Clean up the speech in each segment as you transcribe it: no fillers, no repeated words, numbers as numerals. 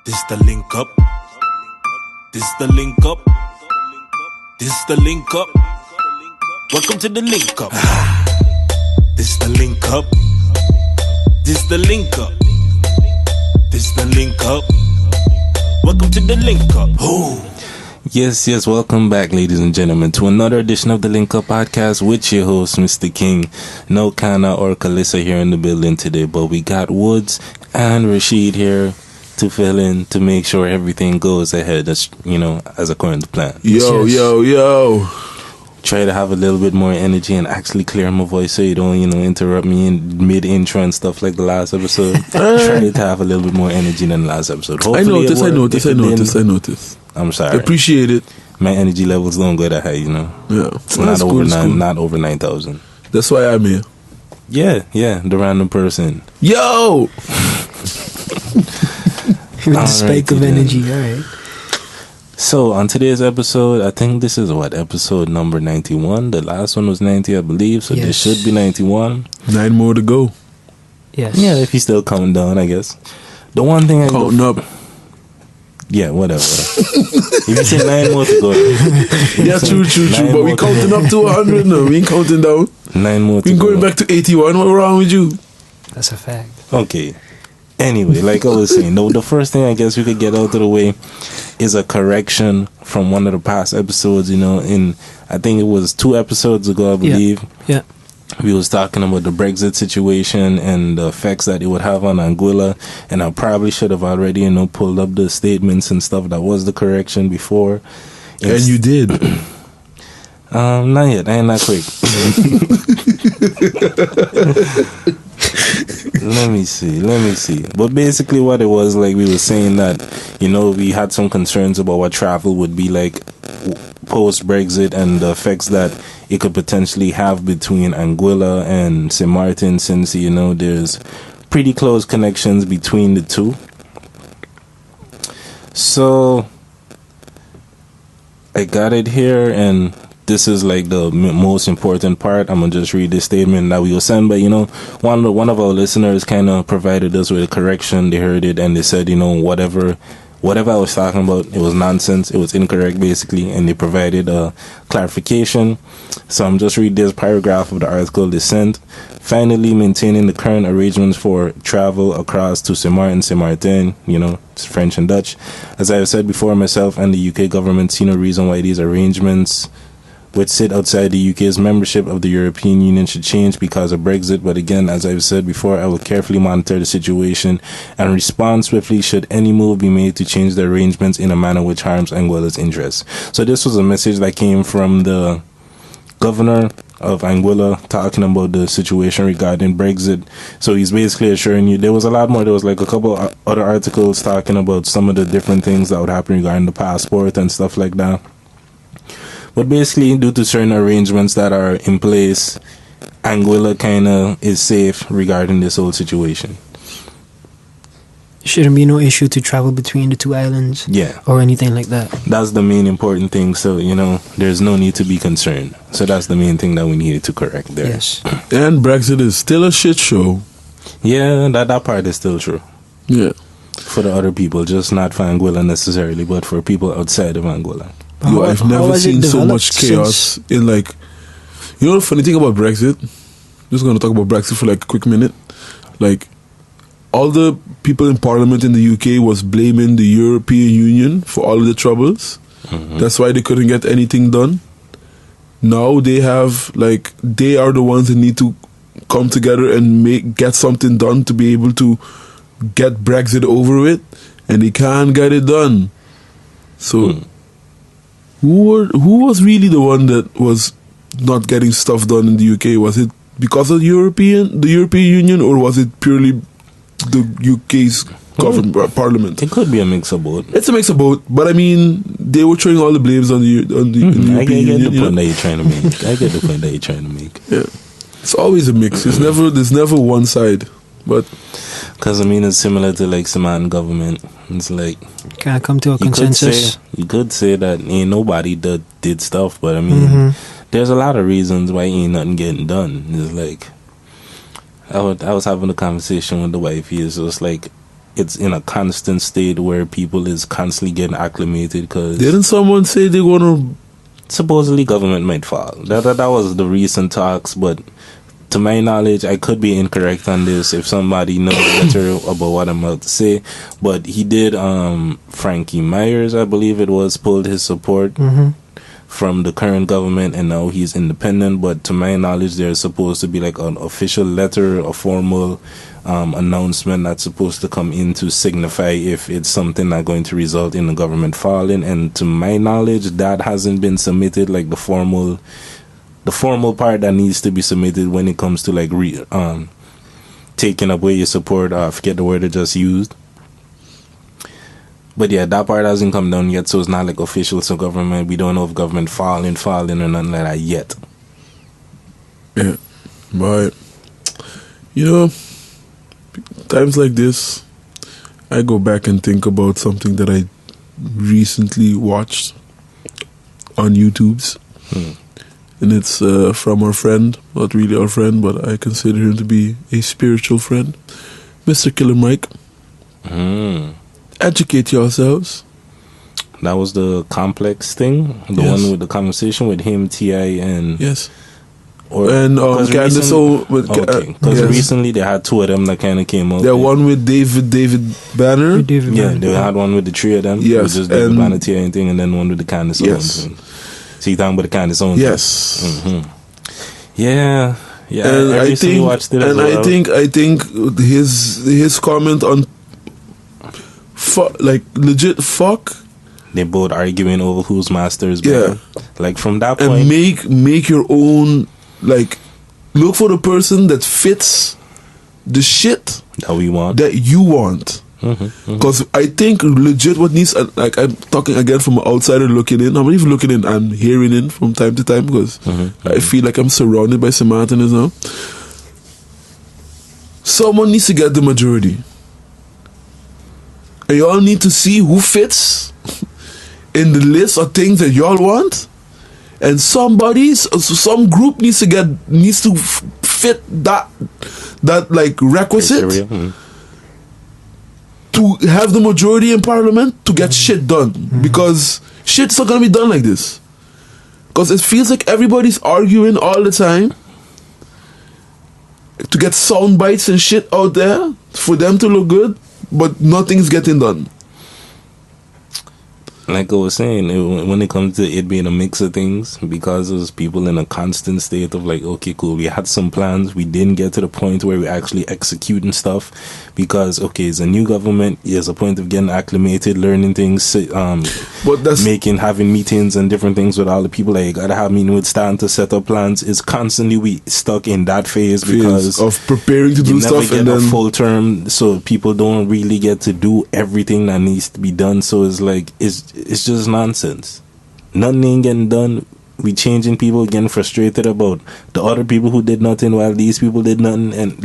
This the link up. This the link up. This the link up. Welcome to the link up. This the link up. This the link up. This the link up. Welcome to the link up. Oh. Yes, welcome back, ladies and gentlemen, to another edition of the Link Up Podcast with your host, Mr. King. No Kana or Kalissa here in the building today, but we got Woods and Rashid here to fill in, to make sure everything goes ahead, as according to plan. Yo. Try to have a little bit more energy and actually clear my voice so you don't, interrupt me in mid-intro and stuff like the last episode. Try to have a little bit more energy than the last episode. Hopefully I noticed. I'm sorry. Appreciate it. My energy levels don't go that high, Yeah. Not over 9,000. That's why I'm here. Yeah, the random person. Yo! With the spike of energy, alright. So, on today's episode, I think this is episode number 91. The last one was 90, I believe, so this should be 91. 9 more to go. Yes. Yeah, if he's still coming down, I guess. The one thing I counting up. Yeah, whatever. If you say 9 more to go. Yeah, true. But we counting up to 100 now. We ain't counting down. 9 more to we go. Going back to 81. What's wrong with you? That's a fact. Okay. Anyway, like I was saying, the first thing I guess we could get out of the way is a correction from one of the past episodes, in, I think it was 2 episodes ago, I believe. Yeah. We was talking about the Brexit situation and the effects that it would have on Anguilla, and I probably should have already, pulled up the statements and stuff. That was the correction before. And you did. Not yet. I ain't that quick. Let me see. But basically what it was, like we were saying that, we had some concerns about what travel would be like post-Brexit and the effects that it could potentially have between Anguilla and St. Martin, since, there's pretty close connections between the two. So, I got it here, and this is like the most important part. I'm gonna just read this statement that we were sent by, one of our listeners kind of provided us with a correction. They heard it and they said, whatever I was talking about, it was nonsense. It was incorrect, basically, and they provided a clarification. So I'm just reading this paragraph of the article they sent. Finally, maintaining the current arrangements for travel across to St. Martin, it's French and Dutch. As I have said before, myself and the UK government see no reason why these arrangements, which sit outside the UK's membership of the European Union, should change because of Brexit. But again, as I've said before, I will carefully monitor the situation and respond swiftly should any move be made to change the arrangements in a manner which harms Anguilla's interests. So this was a message that came from the governor of Anguilla talking about the situation regarding Brexit. So he's basically assuring you, there was a lot more. There was like a couple other articles talking about some of the different things that would happen regarding the passport and stuff like that. But basically, due to certain arrangements that are in place, Anguilla kind of is safe regarding this whole situation. Shouldn't be no issue to travel between the two islands. Yeah. Or anything like that. That's the main important thing. So, there's no need to be concerned. So that's the main thing that we needed to correct there. Yes. And Brexit is still a shit show. Yeah, that part is still true. Yeah. For the other people, just not for Anguilla necessarily, but for people outside of Anguilla. I've never seen so much chaos in the funny thing about Brexit, just going to talk about Brexit for like a quick minute, all the people in Parliament in the UK was blaming the European Union for all of the troubles. Mm-hmm. That's why they couldn't get anything done. Now they have, they are the ones that need to come together and get something done to be able to get Brexit over with, and they can't get it done. So... Who was really the one that was not getting stuff done in the UK? Was it because of the European Union, or was it purely the UK's government, Parliament? It could be a mix of both. It's a mix of both, but I mean, they were throwing all the blames on the European Union. I get the point that you're trying to make. I get the point that you're trying to make. Yeah, it's always a mix. There's never one side, but. Because, it's similar to, Samoan government. It's like... Can I come to a consensus? You could say that ain't nobody that did stuff, but, there's a lot of reasons why ain't nothing getting done. It's like... I was having a conversation with the wife here, so it's like... it's in a constant state where people is constantly getting acclimated because Didn't someone say they want to... supposedly government might fall. That was the recent talks, but to my knowledge, I could be incorrect on this if somebody knows better about what I'm about to say. But he did, Frankie Myers, I believe it was, pulled his support from the current government, and now he's independent. But to my knowledge, there's supposed to be like an official letter, a formal announcement that's supposed to come in to signify if it's something that's going to result in the government falling. And to my knowledge, that hasn't been submitted, like the formal part that needs to be submitted when it comes to like taking away your support. I forget the word I just used. But yeah, that part hasn't come down yet, so it's not like official to government. We don't know if government falling or nothing like that yet. Yeah, but you know, times like this, I go back and think about something that I recently watched on YouTube's. And it's from our friend, not really our friend, but I consider him to be a spiritual friend, Mr. Killer Mike. Educate yourselves. That was the complex thing, the one with the conversation with him, T.I. and yes, and Candace. Because recently they had two of them that kind of came out. The one with David Banner. They had one with the three of them. Yes, just David Banner, T.I. and thing, and then one with the Candace. Yes. So you talking about the Candace Owens? Yes. Yeah. And I think, watched it I think his comment on legit fuck. They both arguing over whose master is better. Yeah. Like from that point, and make your own. Like, look for the person that fits the shit that we want, that you want. Because I think legit what needs, like, I'm talking again from an outsider looking in. I'm not even looking in, I'm hearing in from time to time because I feel like I'm surrounded by Samaritans now. Someone needs to get the majority. And y'all need to see who fits in the list of things that y'all want. And some group needs to fit that like requisite to have the majority in parliament to get shit done. Because shit's not gonna be done like this. Because it feels like everybody's arguing all the time to get sound bites and shit out there for them to look good, but nothing's getting done. Like I was saying, when it comes to it being a mix of things, because there's people in a constant state of like, okay, cool, we had some plans, we didn't get to the point where we're actually executing stuff, because, okay, it's a new government, there's a point of getting acclimated, learning things, having meetings and different things with all the people that you gotta have meeting with, starting to set up plans. Is constantly we stuck in that phase because of preparing to do stuff, and then a full term, so people don't really get to do everything that needs to be done. So it's like it's just nonsense. Nothing ain't getting done. We changing people, getting frustrated about the other people who did nothing while these people did nothing. And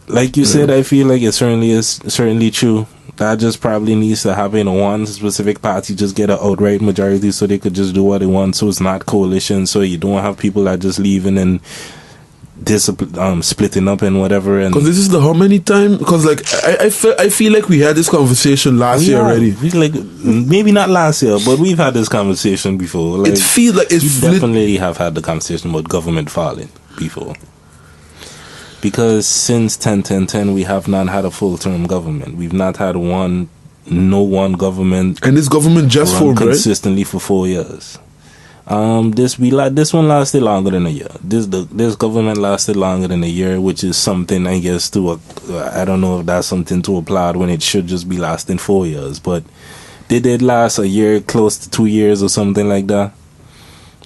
like you said, I feel like it certainly true. That just probably needs to happen. One specific party just get an outright majority so they could just do what they want. So it's not coalition. So you don't have people that just leaving and splitting up and whatever. And because this is the how many time? Because like I feel like we had this conversation last year already. Like maybe not last year, but we've had this conversation before. Like, it feels like we definitely have had the conversation about government falling before. Because since 10 we have not had a full term government. We've not had one government, and this government just formed consistently for 4 years. This one lasted longer than a year. This government lasted longer than a year, which is something, I guess, I don't know if that's something to applaud when it should just be lasting 4 years. But they did last a year, close to 2 years or something like that.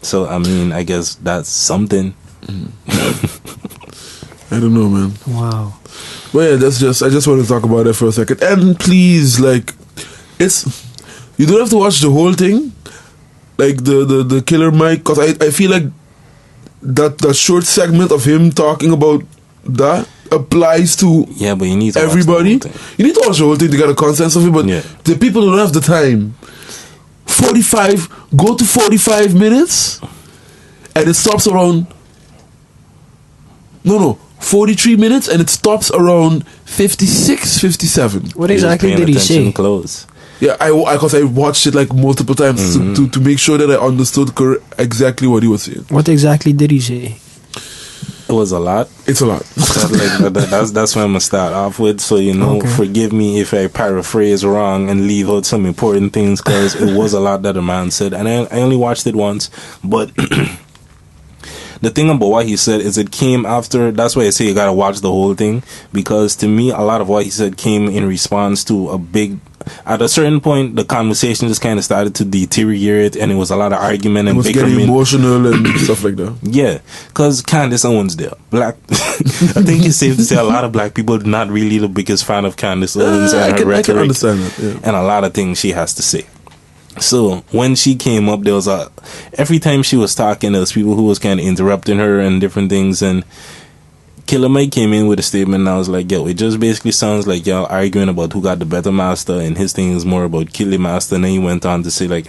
So I mean, I guess that's something. I don't know, man. Wow. Well, yeah, I just want to talk about it for a second. And please, like, you don't have to watch the whole thing. Like the Killer Mike, because I feel like that short segment of him talking about that applies to but you need to everybody. Watch the whole thing. You need to watch the whole thing to get a consensus of it, but the people don't have the time. 45 minutes, and it stops around. No, 43 minutes, and it stops around 56, 57. What exactly did he say? Close. Yeah, because I watched it like multiple times to make sure that I understood exactly what he was saying. What exactly did he say? It was a lot. It's a lot. That's what I'm gonna start off with. So forgive me if I paraphrase wrong and leave out some important things, because it was a lot that the man said, and I only watched it once, but. The thing about what he said is it came after. That's why I say you gotta watch the whole thing, because to me a lot of what he said came in response to a big. At a certain point, the conversation just kind of started to deteriorate, and it was a lot of argument and getting emotional and stuff like that. Yeah, because Candace Owens there, black. I think it's safe to say a lot of black people are not really the biggest fan of Candace Owens and her rhetoric, I can understand that, yeah. And a lot of things she has to say. So when she came up, there was every time she was talking, there was people who was kind of interrupting her and different things. And Killer Mike came in with a statement, and I was like, yo, it just basically sounds like y'all arguing about who got the better master, and his thing is more about killing master. And then he went on to say, like,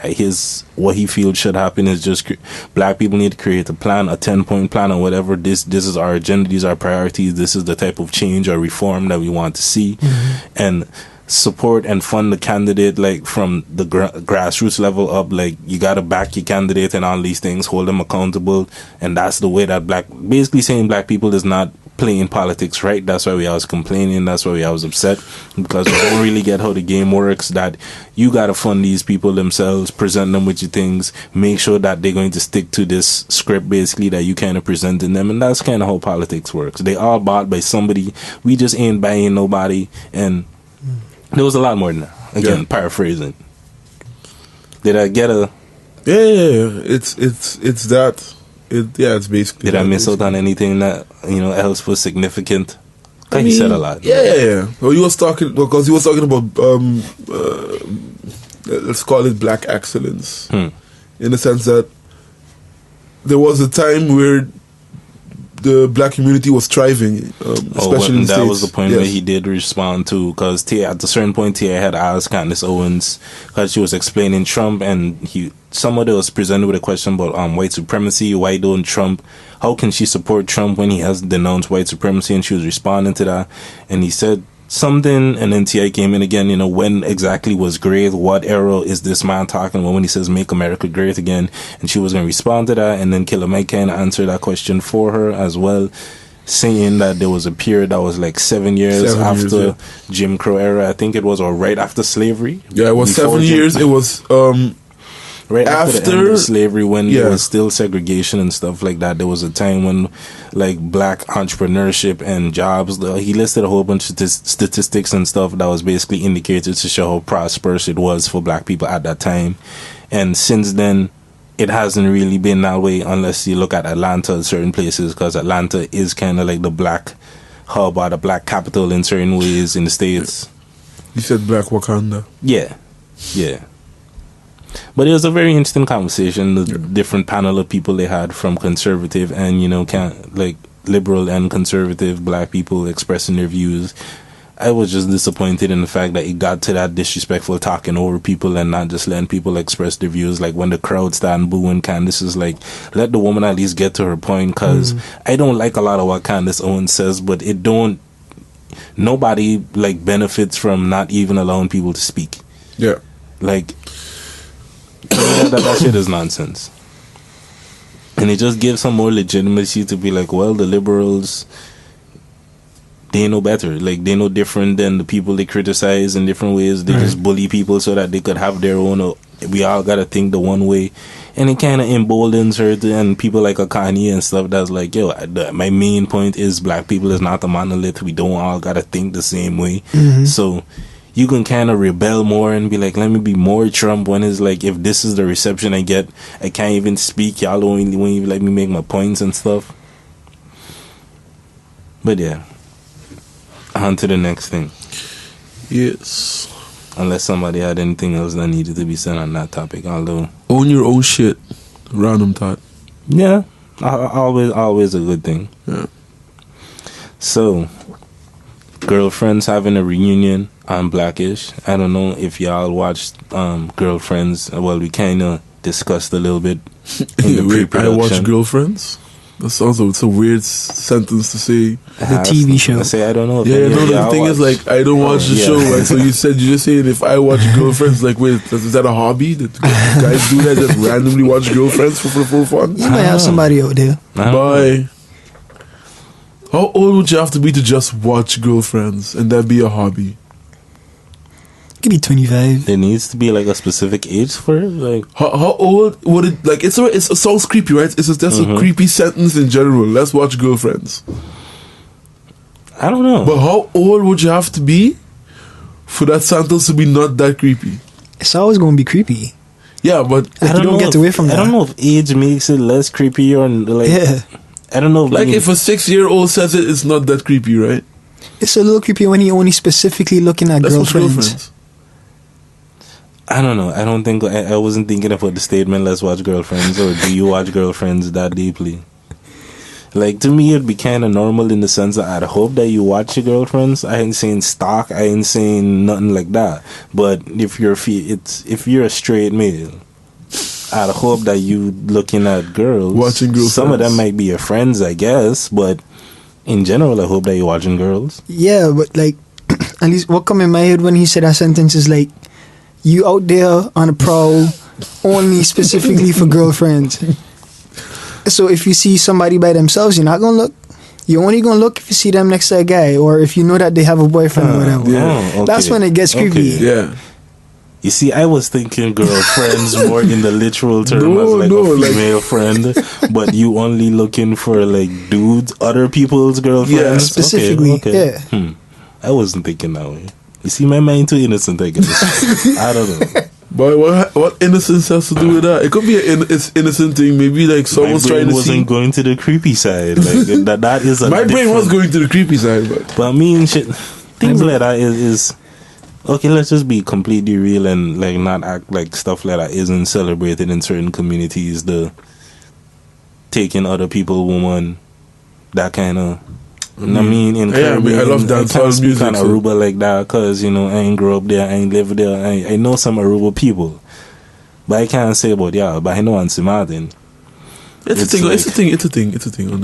what he feels should happen is just black people need to create a plan, a 10-point plan or whatever. This is our agenda, these are our priorities, this is the type of change or reform that we want to see. And support and fund the candidate, like from the grassroots level up. Like, you gotta back your candidate and all these things, hold them accountable. And that's the way that basically saying black people is not playing politics right. That's why we always complaining, that's why we always upset, because we don't really get how the game works, that you gotta fund these people themselves, present them with your things, make sure that they're going to stick to this script basically that you kind of presenting them. And that's kind of how politics works. They all bought by somebody, we just ain't buying nobody. And there was a lot more than that. Again, paraphrasing. Did I get a? Yeah. It's that. It's basically. Did I miss out on anything that else was significant? He said a lot. Yeah. Well, he was talking about let's call it black excellence, in the sense that there was a time where the black community was thriving, especially in the States. That was the point where he did respond to, because at a certain point Tia had asked Candace Owens, because she was explaining Trump, and somebody was presented with a question about white supremacy. Why don't Trump? How can she support Trump when he has denounced white supremacy? And she was responding to that, and he said something, and then T.I. came in again, when exactly was great, what era is this man talking about when he says make America great again? And she was going to respond to that, and then Killer Mike kind of answered that question for her as well, saying that there was a period that was like 7 years after Jim Crow era, I think it was, or right after slavery. Yeah, it was 7 years. It was right after the end of slavery, when there was still segregation and stuff like that. There was a time when, like, black entrepreneurship and jobs, he listed a whole bunch of statistics and stuff that was basically indicated to show how prosperous it was for black people at that time. And since then, it hasn't really been that way, unless you look at Atlanta and certain places, because Atlanta is kind of like the black hub or the black capital in certain ways in the States. You said Black Wakanda. Yeah. But it was a very interesting conversation. The different panel of people they had, from conservative and liberal and conservative black people expressing their views. I was just disappointed in the fact that it got to that disrespectful talking over people and not just letting people express their views. Like, when the crowd stand booing Candace, is like, let the woman at least get to her point, because I don't like a lot of what Candace Owens says, but nobody benefits from not even allowing people to speak. Yeah. Like, that shit is nonsense. And it just gives some more legitimacy to be like, well, the liberals, they know better. Like, they know different than the people they criticize in different ways. They just bully people so that they could have their own. We all gotta think the one way. And it kind of emboldens her and people like Akani and stuff that's like, yo, my main point is black people is not a monolith. We don't all gotta think the same way. So you can kind of rebel more and be like, let me be more Trump, when it's like, if this is the reception I get, I can't even speak, y'all won't even let me make my points and stuff. But yeah, on to the next thing. Yes. Unless somebody had anything else that needed to be said on that topic, although own your own shit. Random thought. Yeah, always a good thing. Yeah. So, Girlfriends having a reunion on Blackish. I don't know if y'all watched Girlfriends. Well, we kind of discussed a little bit in the pre-production. I watched Girlfriends. That sounds like it's a weird sentence to say. The TV show. I say I don't know. Yeah, no, the thing is, like, I don't watch the show. Like, so you just saying if I watch Girlfriends, like, wait, is that a hobby? That guys do that, just randomly watch Girlfriends for fun? You might have somebody out there. Bye. How old would you have to be to just watch Girlfriends and that be a hobby? It could be 25. There needs to be like a specific age for it. Like how old would it? Like it sounds creepy, right? It's just a creepy sentence in general. Let's watch Girlfriends. I don't know. But how old would you have to be for that sentence to be not that creepy? It's always going to be creepy. Yeah, but like, you don't get away from that. I don't know if age makes it less creepy or like. Yeah. I don't know. Like if a 6-year-old says it, it's not that creepy, right? It's a little creepy when he only specifically looking at girlfriends. I don't know. I don't think I wasn't thinking about the statement "Let's watch Girlfriends" or "Do you watch Girlfriends" that deeply. Like to me, it'd be kind of normal in the sense that I'd hope that you watch your girlfriends. I ain't saying stalk. I ain't saying nothing like that. But if you're a straight male, I'd hope that you looking at girls, watching girls. Some of them might be your friends, I guess, but in general, I hope that you're watching girls. Yeah, but like, at least what come in my head when he said that sentence is like, you out there on a prowl only specifically for girlfriends. So if you see somebody by themselves, you're not gonna look. You're only gonna look if you see them next to a guy, or if you know that they have a boyfriend or whatever. Yeah. Okay. That's when it gets creepy. Okay. Yeah. You see, I was thinking girlfriends more in the literal term as like a female friend, but you only looking for like dudes, other people's girlfriends. Yeah, specifically. Okay. Yeah. I wasn't thinking that way. You see, my mind too innocent, I guess. I don't know. But what innocence has to do with that? It could be it's innocent thing. Maybe like someone's trying to wasn't going to the creepy side. Like that is a my brain was going to the creepy side, but I mean, things like that is okay. Let's just be completely real and like not act like stuff like that isn't celebrated in certain communities. The taking other people's woman, that kind of. I mean, in Caribbean, I love dancehall music. Kind of Aruba like that, cause you know I ain't grow up there, I ain't live there. I know some Aruba people, but I can't say about y'all. But I know on Martin. It's a thing.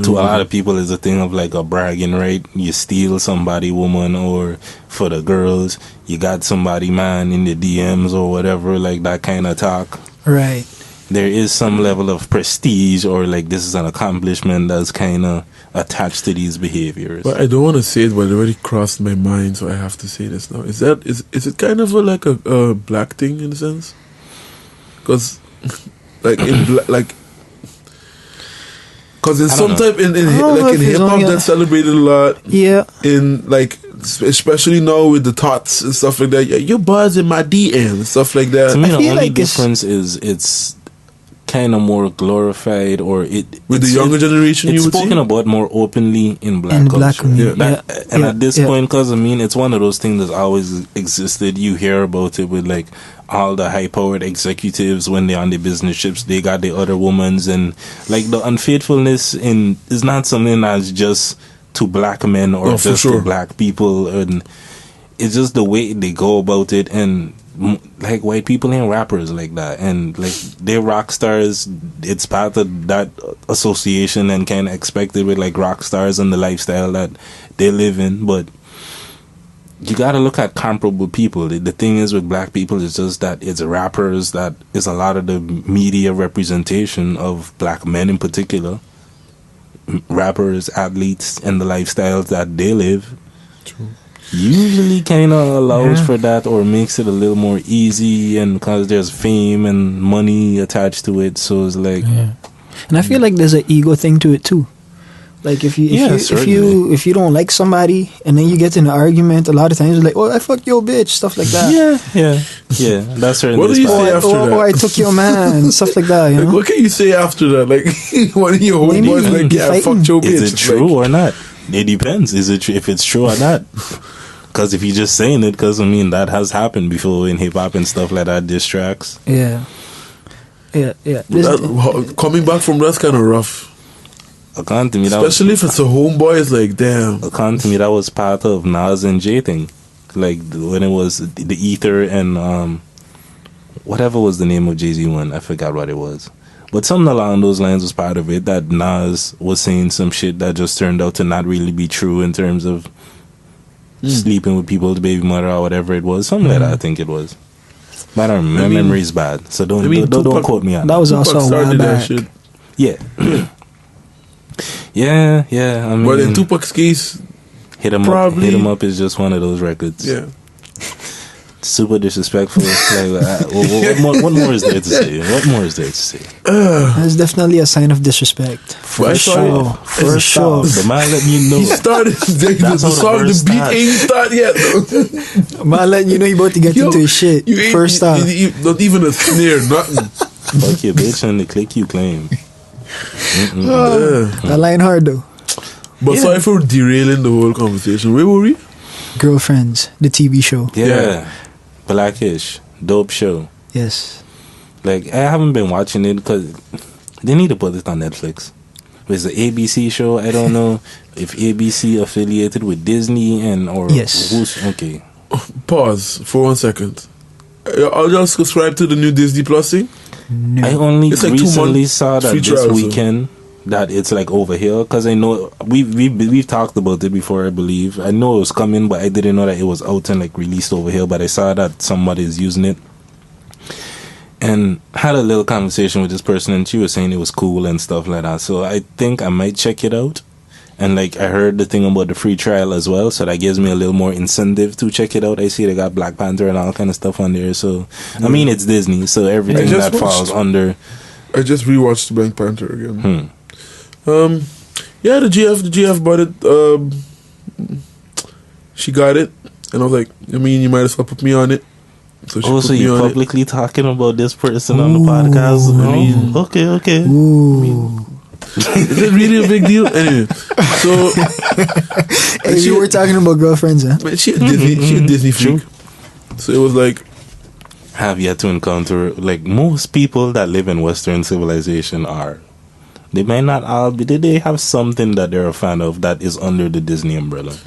To a lot of people, it's a thing of like a bragging, right? You steal somebody woman, or for the girls, you got somebody man in the DMs or whatever, like that kind of talk. Right. There is some level of prestige, or like this is an accomplishment that's kind of attached to these behaviors. But I don't want to say it, but it already crossed my mind, so I have to say this now. Is it kind of like a black thing in a sense? Because like because in some type in hip hop that's celebrated a lot. Yeah. In like especially now with the thoughts and stuff like that. Yeah, your buzz in my DM and stuff like that. To me, the only difference is it's kind of more glorified, or with the younger generation. It's spoken about more openly in black culture. At this point, because I mean, it's one of those things that's always existed. You hear about it with like all the high-powered executives when they're on the business trips. They got the other women's, and like the unfaithfulness is not something that's just to black men or just to black people, and it's just the way they go about it. And like white people ain't rappers like that, and like they're rock stars. It's part of that association and kind of expected with like rock stars and the lifestyle that they live in. But you gotta look at comparable people. The thing is with black people is just that it's rappers that is a lot of the media representation of black men in particular. Rappers, athletes, and the lifestyles that they live. True. Usually kind of allows for that, or makes it a little more easy, and because there's fame and money attached to it, so it's like and I feel like there's an ego thing to it too. Like if you don't like somebody and then you get in an argument, a lot of times it's like, oh, I fucked your bitch, stuff like that. Yeah, that's certainly. What do you say after that? Or I took your man, stuff like that. You know? What can you say after that? Like one of your homeboys like, yeah, I fucked your bitch. Is it true or not? It depends. Is it if it's true or not? Because if you're just saying it, because I mean that has happened before in hip hop and stuff like that. Diss tracks. Yeah. Coming back from that's kind of rough. Especially if it's a homeboy, it's like damn. According to me, that was part of Nas and Jay thing, like when it was the Ether and whatever was the name of Jay-Z one. I forgot what it was, But something along those lines was part of it. That Nas was saying some shit that just turned out to not really be true in terms of sleeping with people's baby mother or whatever it was. Something like that, I think it was. But I don't remember. My memory's bad, so don't quote me on that. Was also a while back. Yeah. yeah. I mean, but in Tupac's case, Hit 'em up is just one of those records. Yeah. Super disrespectful. What more is there to say? That's definitely a sign of disrespect. For sure. The man letting you know. He started. The song, the beat ain't started yet. Man letting you know he about to get into his shit. First off. Not even a snare, nothing. Fuck your bitch and the click you claim. That line hard though. But sorry for derailing the whole conversation. Where were we? Girlfriends, the TV show. Yeah. Blackish. Dope show. Yes. Like, I haven't been watching it because they need to put it on Netflix. It's an ABC show. I don't know if ABC affiliated with Disney or yes. Okay. Pause for 1 second. I'll just subscribe to the new Disney Plus thing. No. I only recently saw that this weekend that it's like over here because I know we've talked about it before. I believe I know it was coming, but I didn't know that it was out and like released over here. But I saw that somebody is using it and had a little conversation with this person, and she was saying it was cool and stuff like that. So I think I might check it out. And like I heard the thing about the free trial as well, so that gives me a little more incentive to check it out. I see they got Black Panther and all kind of stuff on there. So I mean, it's Disney, so everything that falls under. I just rewatched Black Panther again. Yeah, the GF bought it. She got it, and I was like, I mean, you might as well put me on it. So you're publicly talking about this person on the podcast? I mean, okay. Ooh. Is it really a big deal? Anyway, so hey, we were talking about girlfriends, huh? She a Disney freak. So it was like, have yet to encounter like most people that live in Western civilization are. They might not all be. They have something that they're a fan of that is under the Disney umbrella.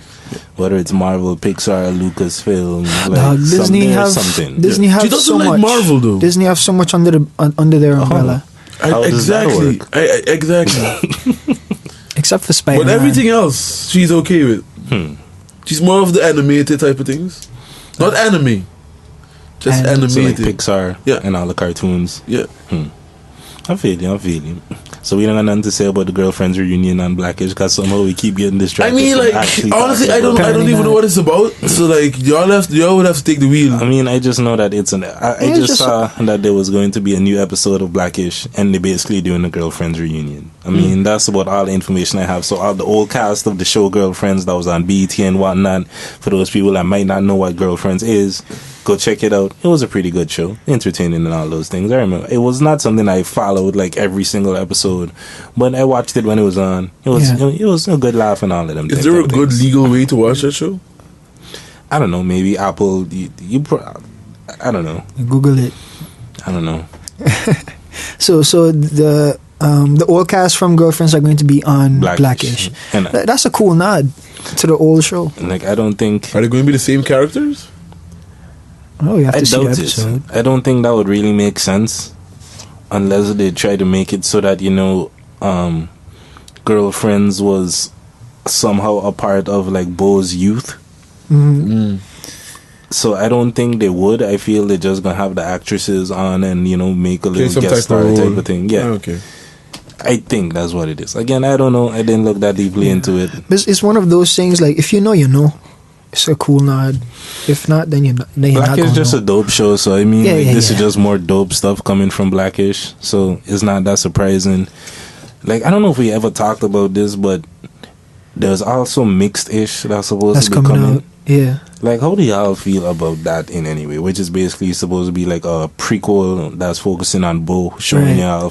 Whether it's Marvel, Pixar, Lucasfilm, like Disney have something. Disney have she doesn't so like much. Marvel though. Disney have so much under their umbrella. Exactly. Exactly. Except for Spider-Man. But everything else, she's okay with. She's more of the animated type of things. Not anime. Just animated. So like Pixar and all the cartoons. Yeah. I feel you. So we don't have nothing to say about the girlfriends reunion on Blackish because somehow we keep getting distracted. I mean, like, honestly, I don't even know what it's about. So like, y'all would have to take the wheel. I mean, I just know that it's I just saw that there was going to be a new episode of Blackish, and they're basically doing a girlfriends reunion. I mean, that's about all the information I have. So all the old cast of the show Girlfriends that was on BET and whatnot. For those people that might not know what Girlfriends is, go check it out. It was a pretty good show, entertaining and all those things. I remember it was not something I followed like every single episode, but I watched it when it was on. It was a good laugh and all of them. Is there a good legal way to watch that show? I don't know. Maybe Apple. I don't know. Google it. I don't know. So the old cast from Girlfriends are going to be on Blackish. And that's a cool nod to the old show. Like I don't think are they going to be the same characters? Oh, you have to see the episode. I don't think that would really make sense unless they try to make it so that Girlfriends was somehow a part of like Bo's youth. So I don't think they would. I feel they're just gonna have the actresses on and make a little guest star type of thing. Yeah. Okay. I think that's what it is. Again, I don't know. I didn't look that deeply into it. But it's one of those things like if you know, you know. It's a cool nod. If not, then you're not. Blackish is just a dope show, so I mean, this is just more dope stuff coming from Blackish, so it's not that surprising. Like I don't know if we ever talked about this, but there's also Mixed-ish that's supposed to be coming out. Yeah. Like, how do y'all feel about that in any way? Which is basically supposed to be like a prequel that's focusing on Bo, showing y'all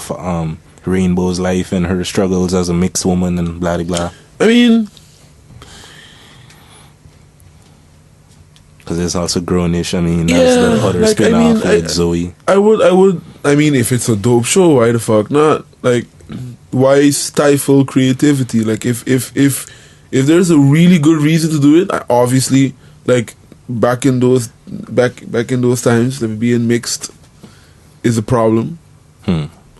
Rainbow's life and her struggles as a mixed woman and blah blah. I mean. Because it's also Grownish. I mean, that's the other spin-off with Zoe. I mean, if it's a dope show, why the fuck not? Like, why stifle creativity? Like, if there's a really good reason to do it, obviously, like back in those times, being mixed is a problem.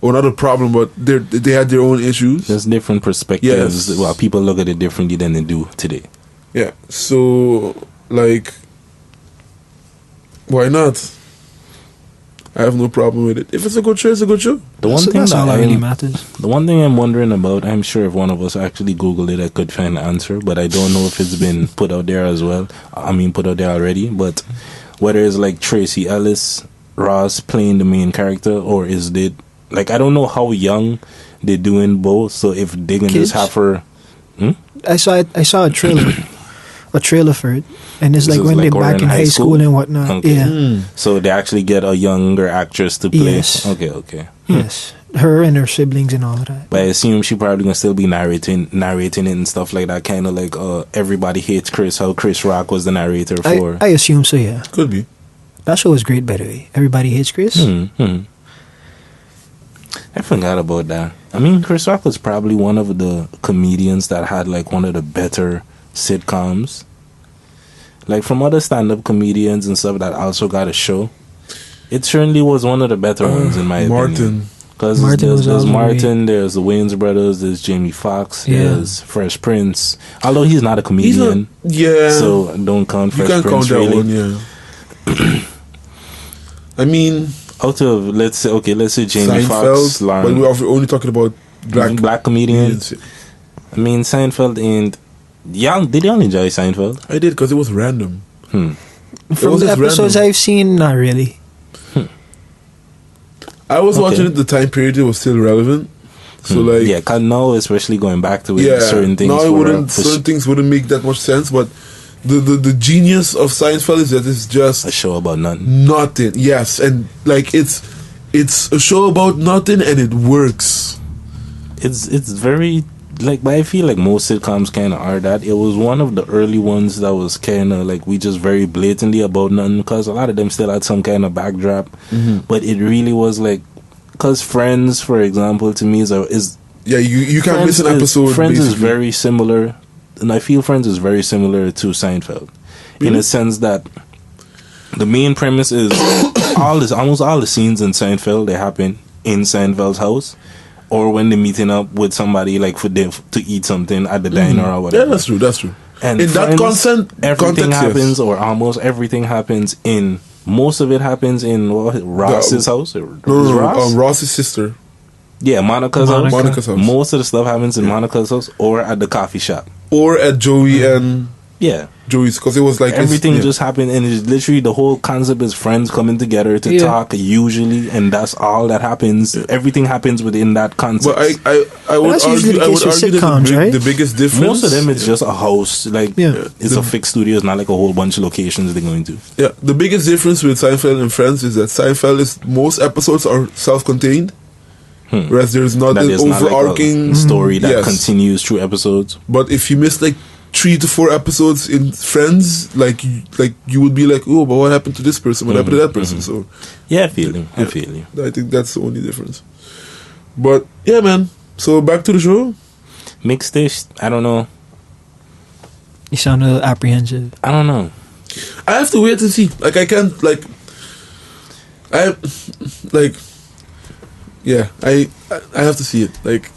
or not a problem, but they had their own issues. There's different perspectives. Yes. Well, people look at it differently than they do today. Yeah. So, like, why not? I have no problem with it. If it's a good show, it's a good show. The one thing that's all that really I'm, matters. the one thing I'm wondering about, I'm sure if one of us actually Googled it, I could find the answer, but I don't know if it's been put out there as well. I mean, put out there already, but whether it's like Tracy Ellis Ross playing the main character, or is it like, I don't know how young they're doing both, so if they can Kids? just have her. I saw a trailer, for it, and it's This like is when like they're we're back in in high high school school? and whatnot. Okay. Yeah. So they actually get a younger actress to play. Yes. Okay. Yes, her and her siblings and all of that. But I assume she probably gonna still be narrating it and stuff like that, kind of like Everybody Hates Chris, how Chris Rock was the narrator for. I assume so. Yeah, Could be. that show was great. By the way, Everybody Hates Chris. I forgot about that. I mean, Chris Rock was probably one of the comedians that had like one of the better sitcoms. Like from other stand-up comedians and stuff that also got a show, it certainly was one of the better ones in my opinion. Because there's Martin, there's the Wayans brothers, there's Jamie Foxx, there's Fresh Prince. Although he's not a comedian, so don't count Fresh Prince. You can't count that one, yeah. I mean, out of let's say Jamie Foxx, but we're only talking about black comedians. I mean, Seinfeld and did y'all enjoy Seinfeld? I did, because it was random. From the episodes I've seen, not really. I was watching it the time period it was still relevant. So like, yeah, cause now especially going back to it, certain things. Now certain things wouldn't make that much sense. But the genius of Seinfeld is that it's just a show about nothing. Nothing, yes, and like it's a show about nothing, and it works. It's very like, but I feel like most sitcoms kind of are that. It was one of the early ones that was kind of like we just very blatantly about nothing, because a lot of them still had some kind of backdrop, but it really was like, because Friends, for example, to me is you can't miss an episode. Friends is very similar, and I feel Friends is very similar to Seinfeld, in a sense that the main premise is almost all the scenes in Seinfeld, they happen in Seinfeld's house, or when they're meeting up with somebody like for them to eat something at the diner or whatever. Yeah, that's true. And in Friends, that context, everything happens, or almost everything happens in. Most of it happens in Ross's house. Ross? Ross's sister. Yeah, Monica's house. Most of the stuff happens in Monica's house, or at the coffee shop, or at Joey and Joey's, because it was like everything just happened, and it's literally the whole concept is friends coming together to talk usually, and that's all that happens. Everything happens within that concept. But I would argue that the biggest difference, most of them, it's just a house, like it's a fixed studio. It's not like a whole bunch of locations they're going to. Yeah, the biggest difference with Seinfeld and Friends is that Seinfeld is most episodes are self-contained. Whereas there's not an overarching story that continues through episodes. But if you miss like 3 to 4 episodes in Friends, like you would be like, oh, but what happened to this person? What happened to that person? So I feel you. I feel you. I think that's the only difference. But yeah, man. So back to the show. Mixed taste. I don't know. You sound a little apprehensive. I don't know. I have to wait and see. Like I can't I have to see it. Like,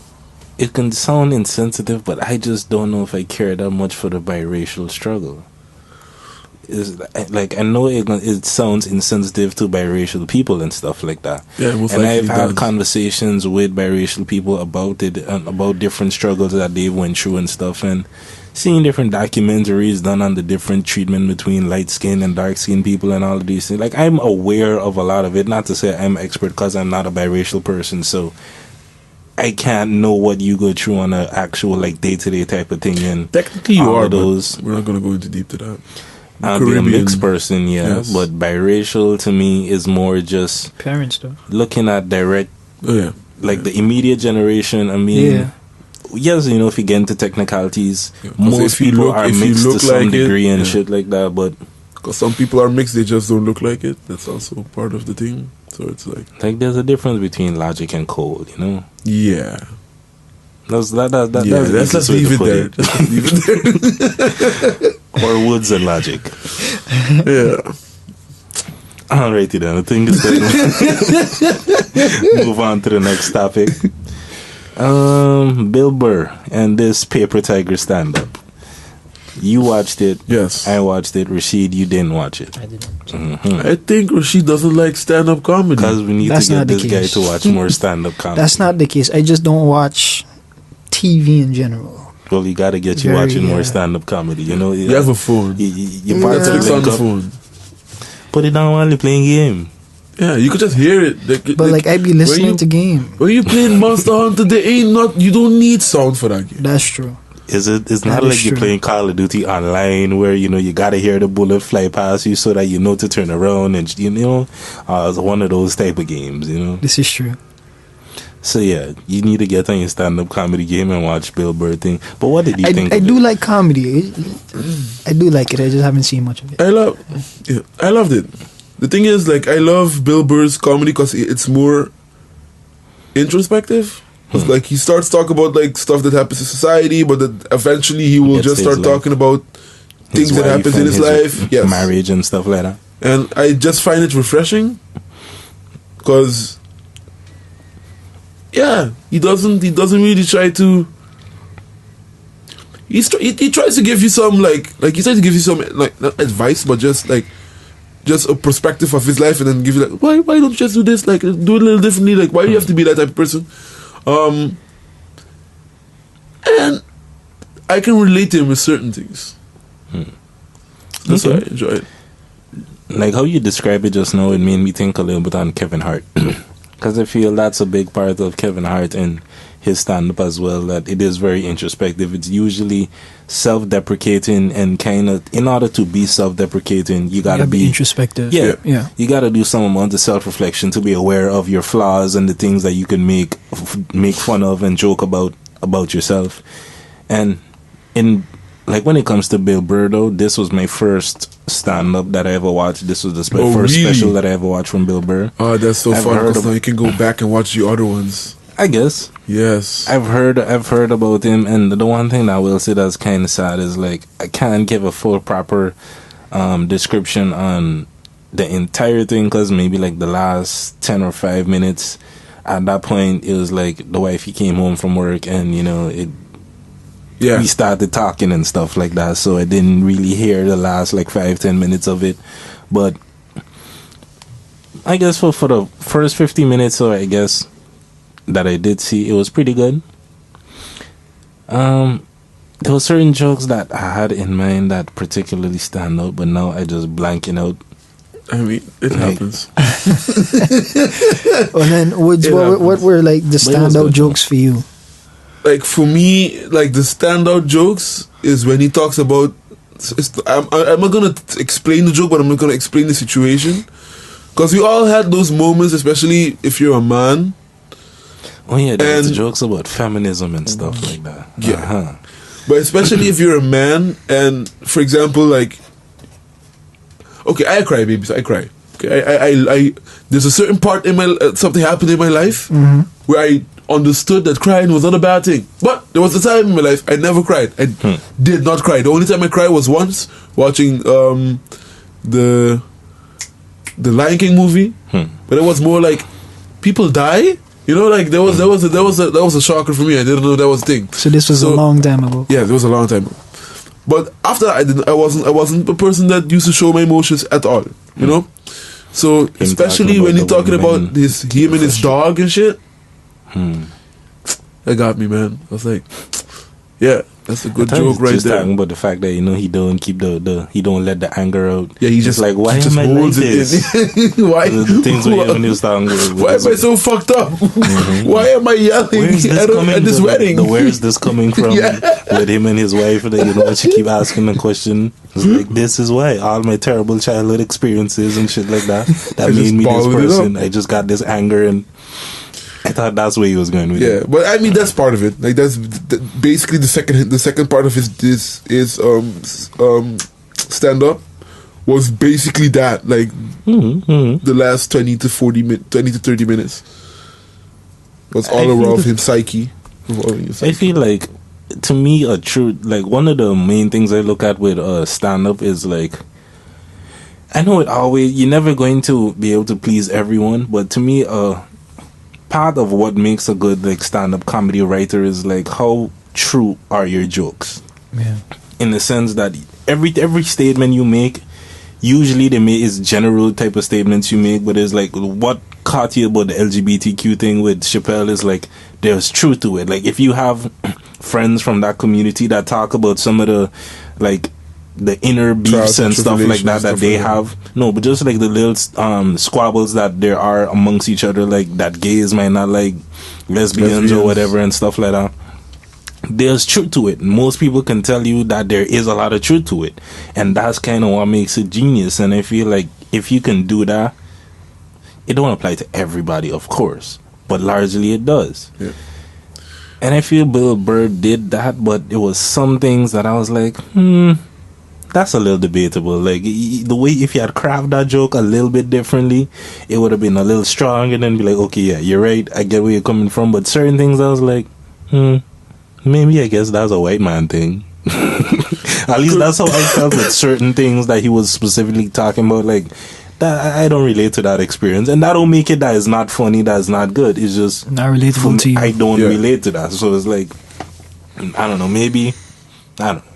it can sound insensitive, but I just don't know if I care that much for the biracial struggle. Like, I know it sounds insensitive to biracial people and stuff like that. Yeah, and I've had conversations with biracial people about it and about different struggles that they went through and stuff, and seeing different documentaries done on the different treatment between light skin and dark skin people and all of these things. Like, I'm aware of a lot of it. Not to say I'm expert, because I'm not a biracial person, so I can't know what you go through on an actual like day-to-day type of thing. And technically you are, those. We're not going to go into deep to that. I'll be a mixed person, but biracial to me is more just parents though. Looking at direct, the immediate generation. I mean, yes, if you get into technicalities, most people are mixed to some degree and shit like that. But because some people are mixed, they just don't look like it. That's also part of the thing. So it's like there's a difference between logic and code, Yeah. Let's leave it there. Just leave it there. Or Woods and logic. Yeah. Alrighty then, I think it's time to move on to the next topic. Bill Burr and this Paper Tiger stand-up. You watched it. Yes. I watched it. Rashid, you didn't watch it. I didn't. I think Rashid doesn't like stand-up comedy. Because we need That's to get not the this guy case. to watch more stand-up comedy. That's not the case. I just don't watch TV in general. Well, you got to get you Very, watching more yeah. stand-up comedy. You know, You have a phone. you part of the Netflix on link the up, phone. put it down while you're playing game. Yeah, you could just hear it. But like I be listening to game. When you playing Monster Hunter, you don't need sound for that game. That's true. It's not That like is you're true. playing Call of Duty online where you gotta hear the bullet fly past you so that you know to turn around and it's one of those type of games. This is true. So yeah, you need to get on your stand-up comedy game and watch Bill Burr thing. But what did you think? I of do it? like comedy. I do like it. I just haven't seen much of it. I loved it. The thing is, like, I love Bill Burr's comedy because it's more introspective. It's like he starts talking about like stuff that happens in society, but that eventually he will Gets just his start life. talking about things His that wife happens in and his life. Yes, marriage and stuff like that. and I just find it refreshing because, yeah, he doesn't really try to. He tries to give you some like he tries to give you some like not advice, but just a perspective of his life, and then give you like why don't you just do this, like do it a little differently, like why do you have to be that type of person, and I can relate to him with certain things. That's why I enjoy it. Like how you describe it just now, it made me think a little bit on Kevin Hart. Because I feel that's a big part of Kevin Hart and his stand-up as well, that it is very introspective. It's usually self-deprecating and kind of, in order to be self-deprecating, you gotta be introspective. Yeah. You gotta do some amount of self-reflection to be aware of your flaws and the things that you can make fun of and joke about yourself. And like when it comes to Bill Burr though, this was my first stand-up that I ever watched. This was the first really? special that I ever watched from Bill Burr. Oh, that's so I've fun heard because now you can go back and watch the other ones. I guess. Yes. I've heard about him, and the one thing that I will say that's kind of sad is like I can't give a full proper description on the entire thing because maybe like the last 10 or 5 minutes. At that point, it was like the wife, he came home from work, and we started talking and stuff like that. So I didn't really hear the last like 5-10 minutes of it, but I guess for the first 50 minutes, or I guess that I did see, it was pretty good. There were certain jokes that I had in mind that particularly stand out, but now I just blanking out. I mean, it happens. And then what were like the standout jokes for you? Like for me, like the standout jokes is when he talks about. I'm not gonna explain the joke, but I'm not gonna explain the situation, because we all had those moments, especially if you're a man. Oh yeah, there's jokes about feminism and stuff like that. Yeah, but especially if you're a man, and for example, like, okay, I cry, baby, so I cry. Okay, I there's a certain part in my something happened in my life where I understood that crying was not a bad thing. But there was a time in my life I never cried. I did not cry. The only time I cried was once watching the Lion King movie. But it was more like people die. You know, like that was a shocker for me. I didn't know that was a thing. So this was a long time ago. Yeah, it was a long time ago. But after that, I wasn't a person that used to show my emotions at all. You know, so especially when you're talking about him and his dog and shit. That got me, man. I was like, yeah, that's a good joke right there. Talking about the fact that he don't keep he don't let the anger out. Yeah, he just like, why he just am I holds like it this? in. Why? The things when he was talking with why am I so fucked up? Why am I yelling at this wedding? Where is this coming from? With him and his wife, that she keep asking the question. It's like, this is why all my terrible childhood experiences and shit like that made me this person. I just got this anger, and I thought that's where he was going with it. Yeah, but I mean that's part of it. Like that's basically the second part of his stand up was basically that, like the last 20 to 30 minutes was all around his psyche. I feel like, to me, one of the main things I look at with stand up is like I know you're never going to be able to please everyone, but to me, part of what makes a good like stand-up comedy writer is like how true are your jokes. Yeah. In the sense that every statement you make, usually is general type of statements you make, but it's like what caught you about the LGBTQ thing with Chappelle is like there's truth to it. Like if you have friends from that community that talk about some of the like the inner beefs and stuff like that they have, no, but just like the little squabbles that there are amongst each other, like that gays might not like lesbians or whatever and stuff like that. There's truth to it. Most people can tell you that there is a lot of truth to it, and that's kind of what makes it genius. And I feel like if you can do that, it don't apply to everybody, of course, but largely it does. Yeah. And I feel Bill Burr did that, but it was some things that I was like, that's a little debatable. Like the way if you had crafted that joke a little bit differently, it would have been a little stronger. And then be like, okay, yeah, you're right. I get where you're coming from. But certain things, I was like, maybe I guess that's a white man thing. At least that's how I felt with certain things that he was specifically talking about. Like that, I don't relate to that experience, and that don't make it that is not funny, that is not good. It's just not relatable to you. I don't relate to that, so it's like I don't know. Maybe I don't know.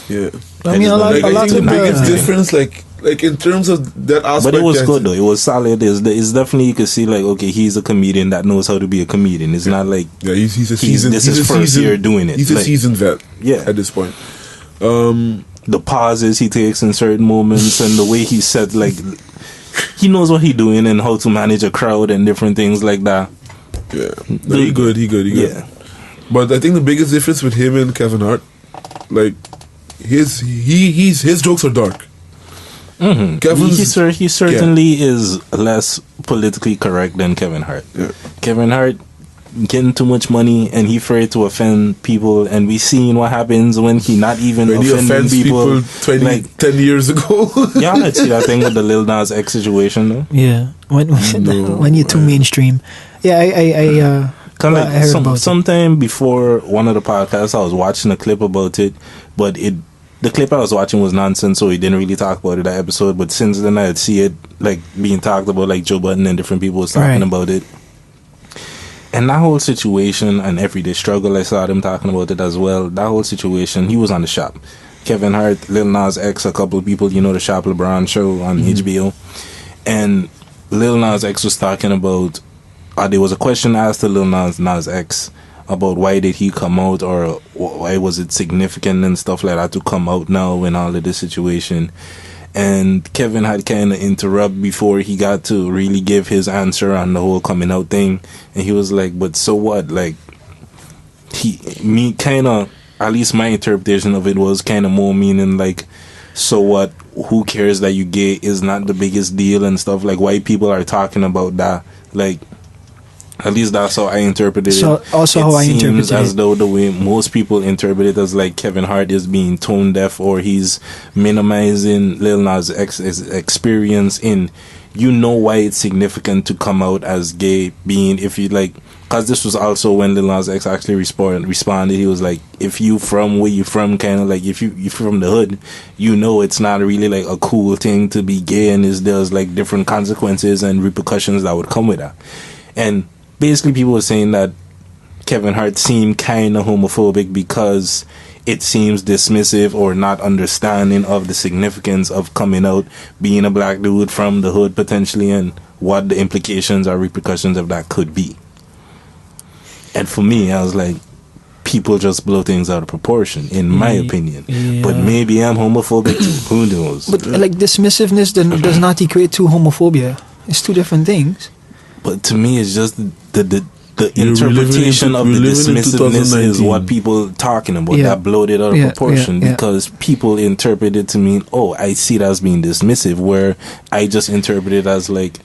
Yeah, I mean, a lot of the biggest people. difference, like in terms of that aspect. But it was good though. It was solid. It's definitely you could see like okay, he's a comedian that knows how to be a comedian. It's not like he's a seasoned. This is first year doing it. He's a seasoned vet. Yeah, at this point. The pauses he takes in certain moments and the way he said like he knows what he's doing and how to manage a crowd and different things like that. Yeah, no, he good. Yeah, but I think the biggest difference with him and Kevin Hart, like his jokes are dark. Mm-hmm. He certainly is less politically correct than Kevin Hart. Yeah. Kevin Hart getting too much money and he afraid to offend people, and we seen what happens when he not even when offending people 10 years ago. Yeah, I see that thing with the Lil Nas X situation though. Yeah, when you're too mainstream. Yeah, I heard about it. Sometime before one of the podcasts I was watching a clip about it, but the clip I was watching was nonsense, so he didn't really talk about it that episode. But since then I'd see it like being talked about, like Joe Budden and different people was talking about it. And that whole situation and everyday struggle, I saw them talking about it as well. That whole situation, he was on the Shop. Kevin Hart, Lil Nas X, a couple of people, the Shop LeBron show on HBO. And Lil Nas X was talking about, there was a question asked to Lil Nas X about why did he come out, or why was it significant and stuff like that to come out now in all of this situation. And Kevin had kind of interrupt before he got to really give his answer on the whole coming out thing. And he was like, but so what? Like, at least my interpretation of it was kind of more meaning like, so what? Who cares that you gay is not the biggest deal and stuff. Like, white people are talking about that. Like, at least that's how I interpreted it. So also how I interpreted it. As though the way most people interpret it as like Kevin Hart is being tone deaf, or he's minimizing Lil Nas X's experience in, why it's significant to come out as gay, being, if you like, because this was also when Lil Nas X actually responded. He was like, if you from where you from, kind of like, if you from the hood, it's not really like a cool thing to be gay, and there's like different consequences and repercussions that would come with that. And basically, people were saying that Kevin Hart seemed kind of homophobic because it seems dismissive or not understanding of the significance of coming out, being a black dude from the hood potentially, and what the implications or repercussions of that could be. And for me, I was like, people just blow things out of proportion, in my opinion. Yeah. But maybe I'm homophobic too. Who knows? But like dismissiveness does not equate to homophobia. It's two different things. But to me, it's just the interpretation of the dismissiveness is what people talking about. That blowed it out of proportion because people interpret it to mean, oh, I see it as being dismissive, where I just interpret it as like,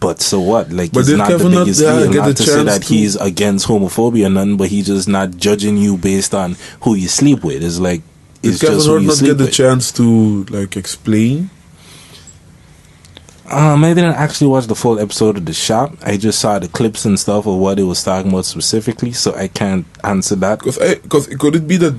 but so what? Like, but it's not the biggest deal. Not to say that he's against homophobia or nothing, but he's just not judging you based on who you sleep with. It's like, it's just who you sleep with. Did Kevin Hart not get the chance to like explain? I didn't actually watch the full episode of The Shop. I just saw the clips and stuff of what it was talking about specifically, so I can't answer that. Because could it be that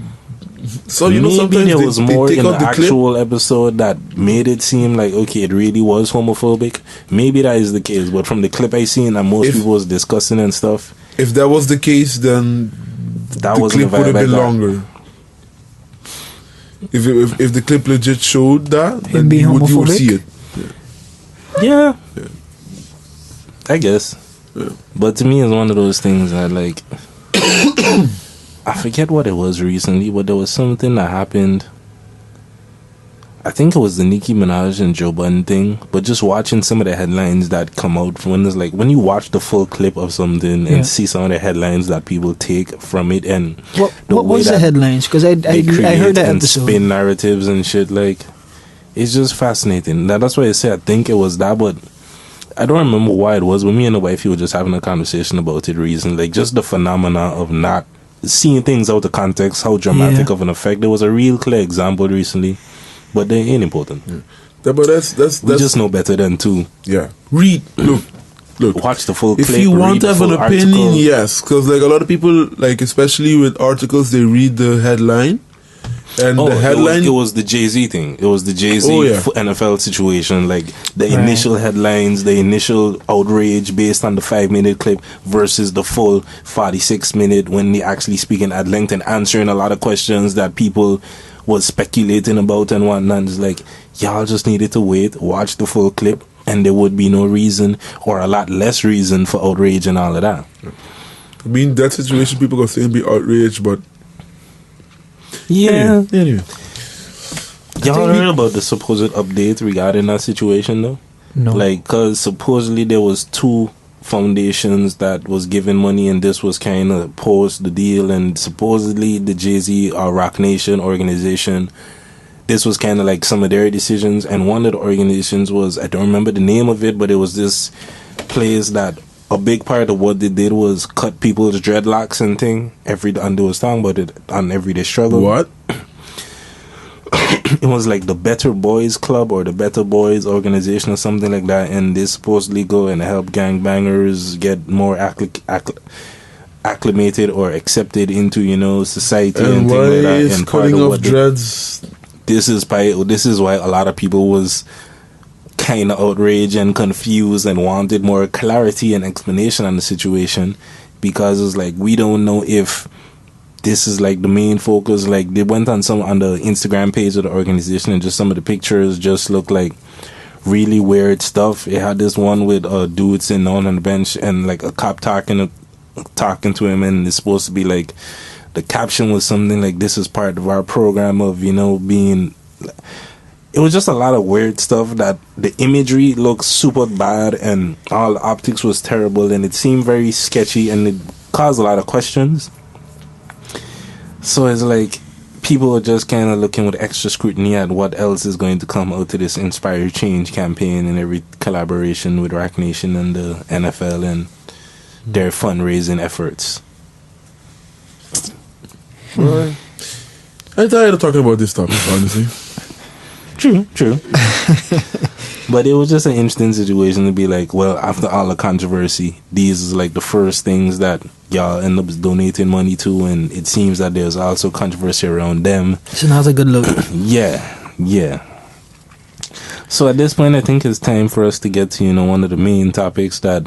So maybe sometimes there was more take in the out the actual clip. episode that made it seem like, okay, it really was homophobic. Maybe that is the case, but from the clip I seen and most people was discussing and stuff, if that was the case, then that the clip would have been longer. If the clip legit showed that, then you would see it. Yeah. I guess. Yeah. But to me, it's one of those things that, like, I forget what it was recently, but there was something that happened. I think it was the Nicki Minaj and Joe Budden thing, but just watching some of the headlines that come out from when it's like, when you watch the full clip of something and see some of the headlines that people take from it, and what was the headlines? Because I heard that and episode. Spin narratives and shit, like, it's just fascinating. That's why I say I think it was that, but I don't remember why it was. But me and the wifey were just having a conversation about it recently, like just the phenomena of not seeing things out of context, how dramatic of an effect. There was a real clear example recently, but they ain't important. Yeah, but that's we just know better than to. Yeah, read. Look. Watch the full clip. If you want to have an opinion, article. yes, because like a lot of people, like especially with articles, they read the headline. And the headline, it was the Jay-Z thing. It was the Jay-Z NFL situation. Like the initial headlines, the initial outrage based on the 5-minute clip versus the full 46-minute when they actually speaking at length and answering a lot of questions that people was speculating about and whatnot. It's like, y'all just needed to wait, watch the full clip, and there would be no reason or a lot less reason for outrage and all of that. I mean, that situation, people are saying be outraged, but Anyway. Y'all heard about the supposed update regarding that situation though? No. Like, cause supposedly there was 2 foundations that was giving money, and this was kind of post the deal, and supposedly the Jay-Z or Rock Nation organization, this was kind of like some of their decisions, and one of the organizations was, I don't remember the name of it, but it was this place that a big part of what they did was cut people's dreadlocks and thing. And they was talking about it on Everyday Struggle. What? It was like the Better Boys Club or the Better Boys Organization or something like that. And they supposedly go and help gangbangers get more acclimated or accepted into, society and things like that. And cutting off dreads. This is why a lot of people was kind of outraged and confused and wanted more clarity and explanation on the situation, because it's like, we don't know if this is like the main focus. Like, they went on the Instagram page of the organization, and just some of the pictures just look like really weird stuff. It had this one with a dude sitting on the bench and like a cop talking to him, and it's supposed to be like, the caption was something like, this is part of our program of being. It was just a lot of weird stuff that the imagery looked super bad and all the optics was terrible, and it seemed very sketchy, and it caused a lot of questions. So it's like people are just kind of looking with extra scrutiny at what else is going to come out of this Inspire Change campaign and every collaboration with Rock Nation and the NFL and their fundraising efforts. Right. I'm tired of talking about this topic, honestly. True. But it was just an interesting situation to be like, well, after all the controversy, these is like the first things that y'all end up donating money to, and it seems that there's also controversy around them. So now's a good look. Yeah. So at this point, I think it's time for us to get to, one of the main topics that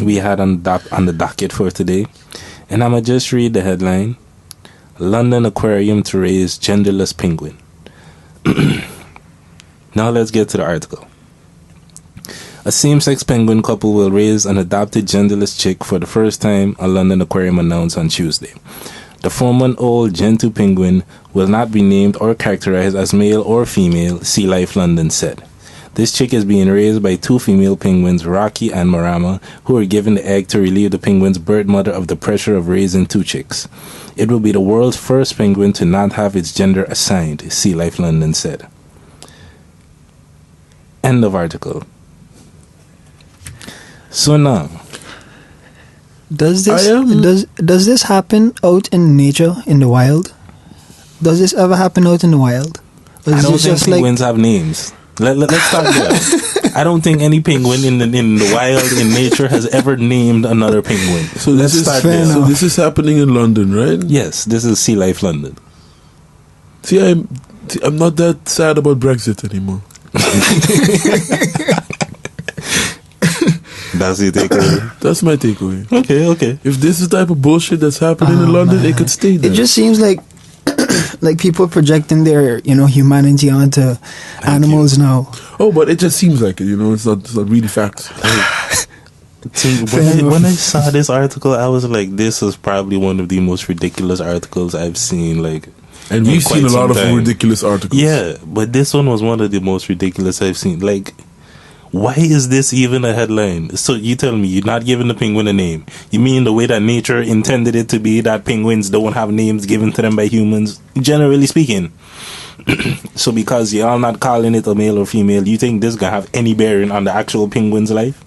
we had on the docket for today. And I'm going to just read the headline. London Aquarium to raise genderless penguin. Now let's get to the article. A same-sex penguin couple will raise an adopted genderless chick for the first time, a London aquarium announced on Tuesday. The 4-month-old Gentoo penguin will not be named or characterized as male or female, Sea Life London said. This chick is being raised by 2 female penguins, Rocky and Marama, who were given the egg to relieve the penguin's bird mother of the pressure of raising 2 chicks. It will be the world's first penguin to not have its gender assigned, Sea Life London said. End of article. So now, does this happen out in nature, in the wild? Does this ever happen out in the wild? I don't think penguins have names. Let's start there. I don't think any penguin in the wild, in nature, has ever named another penguin. So let's start there. So this is happening in London, right? Yes, this is Sea Life London. See, I'm not that sad about Brexit anymore. That's your takeaway? That's my takeaway. Okay. If this is the type of bullshit that's happening in London, it could stay there. It just seems like people projecting their, humanity onto animals now. Oh, but it just seems like it, it's not really facts. When I saw this article, I was like, this is probably one of the most ridiculous articles I've seen, and we've seen a lot of ridiculous articles. Yeah, but this one was one of the most ridiculous I've seen. Why is this even a headline? So you tell me you're not giving the penguin a name. You mean the way that nature intended it to be, that penguins don't have names given to them by humans, generally speaking. So because y'all not calling it a male or female, you think this gonna have any bearing on the actual penguin's life?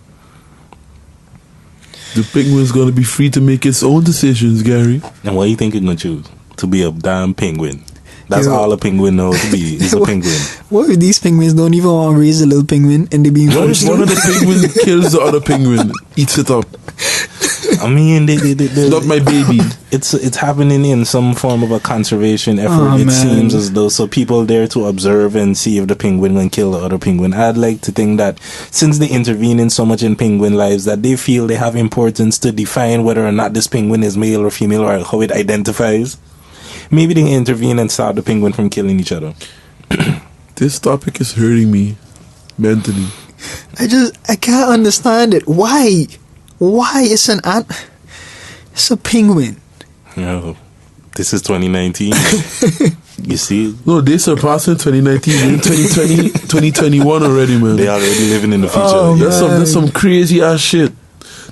The penguin's gonna be free to make its own decisions, Gary. And what do you think it's gonna choose? To be a damn penguin. That's all a penguin knows to be, is a penguin. What if these penguins don't even want to raise a little penguin and they being What if one of the penguins kills the other penguin, eats it up? I mean, not my baby. It's happening in some form of a conservation effort. It seems as though, so people there to observe and see if the penguin can kill the other penguin. I'd like to think that since they intervene in so much in penguin lives, that they feel they have importance to define whether or not this penguin is male or female or how it identifies. Maybe they intervene and stop the penguin from killing each other. This topic is hurting me mentally. I can't understand it. Why? It's it's a penguin. No, this is 2019. You see? No, they surpassing 2019. We're in 2020, 2021 already, man. They already living in the future. Oh, that's some crazy ass shit.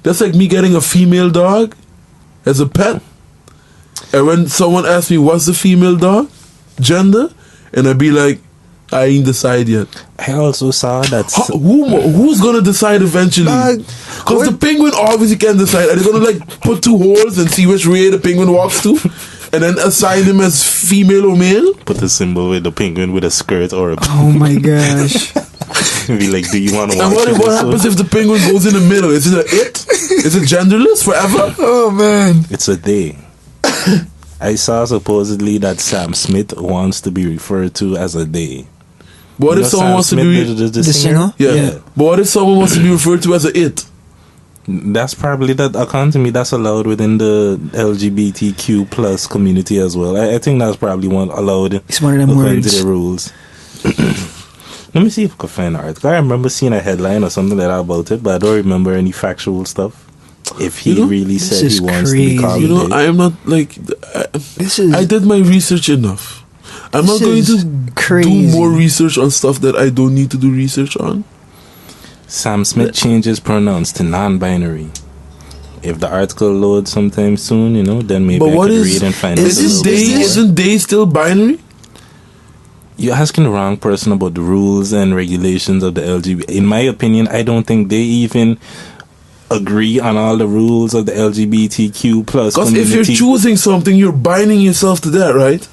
That's like me getting a female dog as a pet. And when someone asks me, what's the female dog gender? And I'd be like, I ain't decide yet. I also saw that... Who's going to decide eventually? Because the penguin obviously can decide. Are they going to put two holes and see which way the penguin walks to? And then assign him as female or male? Put the symbol with the penguin with a skirt or a... Oh my gosh. Be like, do you want to watch it? And what happens if the penguin goes in the middle? Is it a it? Is it genderless forever? Oh man. It's a they. I saw supposedly that Sam Smith wants to be referred to as a they. What if someone wants to be the singer? Yeah. But what if someone wants to be referred to as a it? That's probably that. According to me, that's allowed within the LGBTQ plus community as well. I think that's probably allowed. It's one of them according words. to the rules. Let me see if I can find an article. I remember seeing a headline or something like that about it, but I don't remember any factual stuff. If he really said he wants to be called I am not I did my research enough. I'm not going to do more research on stuff that I don't need to do research on. Sam Smith changes pronouns to non-binary. If the article loads sometime soon, then maybe I could read and find it. Isn't they still binary? You're asking the wrong person about the rules and regulations of the LGBT. In my opinion, I don't think they even agree on all the rules of the LGBTQ plus community. Because if you're choosing something, you're binding yourself to that, right?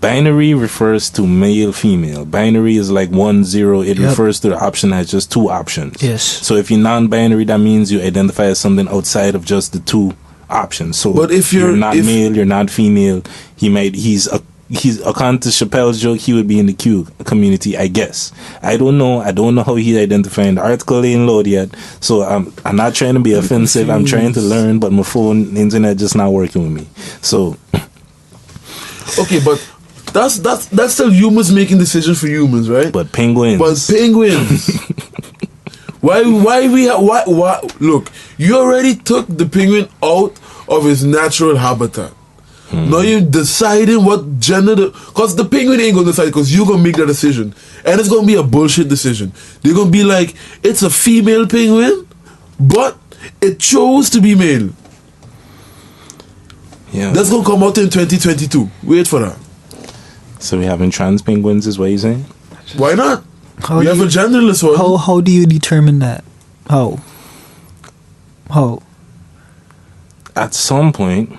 Binary refers to male, female. Binary is like 1-0. It refers to the option as just two options. Yes. So if you're non-binary, that means you identify as something outside of just the two options. So but if you're not male, you're not female, he's according to Chappelle's joke, he would be in the Q community, I guess. I don't know how he's identifying. The article ain't loaded yet, so I'm not trying to be offensive. I'm trying to learn, but my phone, internet just not working with me. So okay, but that's still humans making decisions for humans, right? But penguins. Why look, you already took the penguin out of his natural habitat. Now you're deciding what gender, because the penguin ain't gonna decide, because you're gonna make that decision, and it's gonna be a bullshit decision. They're gonna be like, it's a female penguin, but it chose to be male. Yeah, that's gonna come out in 2022. Wait for that. So we having trans penguins, is what you're saying? Why not? We have a genderless one. How do you determine that? How? At some point,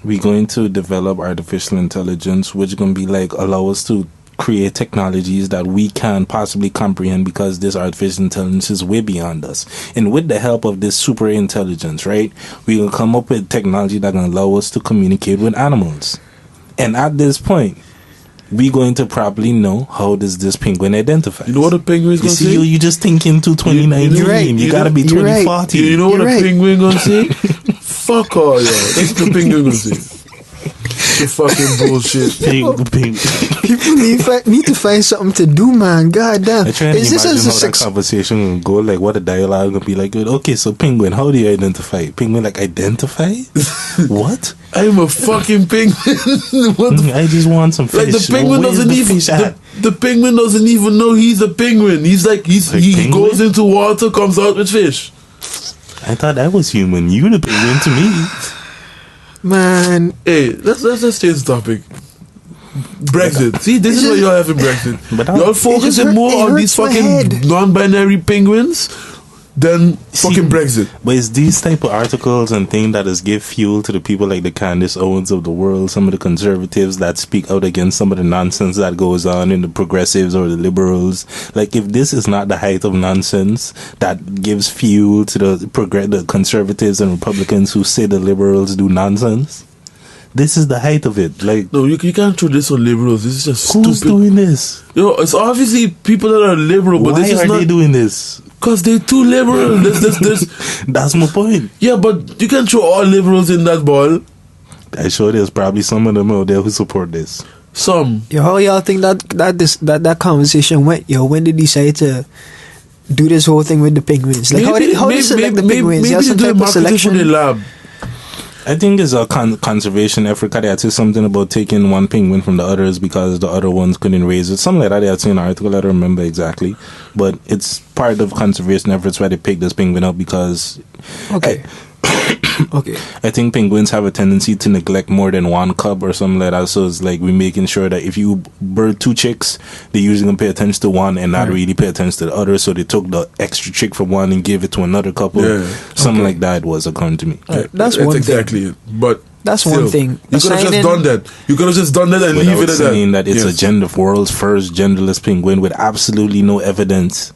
we're going to develop artificial intelligence, which is going to be allow us to create technologies that we can't possibly comprehend because this artificial intelligence is way beyond us. And with the help of this super intelligence, right, we will come up with technology that can allow us to communicate with animals. And at this point, we're going to probably know how does this penguin identify. You know what a penguin is going to say? You just thinking to 2019. You're right. You got to be 2040. Right. You know what a penguin going to say? Fuck all, yo. That's what the penguin going to say. The fucking bullshit. People need to find something to do, man. God damn. I try to imagine how that conversation will go, like what a dialogue will be like. Okay, so penguin, how do you identify? Penguin, like, identify? What? I'm a fucking penguin. What I just want some fish. Like the penguin doesn't even the penguin doesn't even know he's a penguin. He's like he goes into water, comes out with fish. I thought that was human. You the penguin to me. Man, hey, let's change the topic. Brexit. See, this is what y'all having Brexit. But y'all focusing more on these fucking non-binary penguins than fucking Brexit. But it's these type of articles and things that is give fuel to the people like the Candace Owens of the world, some of the conservatives that speak out against some of the nonsense that goes on in the progressives or the liberals. Like, if this is not the height of nonsense that gives fuel to the conservatives and Republicans who say the liberals do nonsense, this is the height of it. Like, no, you can't throw this on liberals. This is just who's stupid. doing this? It's obviously people that are liberal, but why this is are not they doing this? Because they're too liberal. That's my point. Yeah, but you can't throw all liberals in that ball. I sure there's probably some of them out there who support this. Some. Yo, how y'all think that conversation went? Yo, when did he decide to do this whole thing with the penguins? Like, how did they select the penguins? Maybe some they do type of selection for the lab. I think it's a conservation effort. They had said something about taking one penguin from the others because the other ones couldn't raise it. Something like that. They had seen an article. I don't remember exactly, but it's part of conservation efforts why they picked this penguin up because. Okay. Okay. I think penguins have a tendency to neglect more than one cub or something like that. So it's like we're making sure that if you bird two chicks, they're usually gonna pay attention to one and not really pay attention to the other. So they took the extra chick from one and gave it to another couple. Yeah. Something like that was according to me. That's one exactly thing. It. But that's still, one thing. You could have just done that. You could have just done that and leave it at that. Saying that it's a world's first genderless penguin with absolutely no evidence.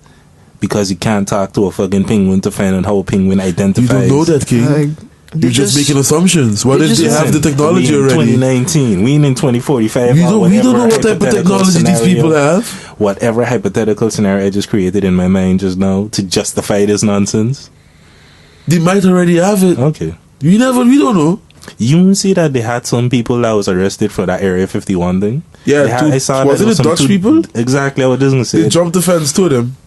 Because you can't talk to a fucking penguin to find out how a penguin identifies. You don't know that, King. You're just making assumptions. What if they have the technology already? 2019. We in 2045. We don't know what type of technology these people have. Whatever hypothetical scenario I just created in my mind just now to justify this nonsense. They might already have it. Okay. We don't know. You see that they had some people that was arrested for that Area 51 thing? Yeah, I saw wasn't it Dutch people? Exactly, I was just going to say. They jumped the fence to them.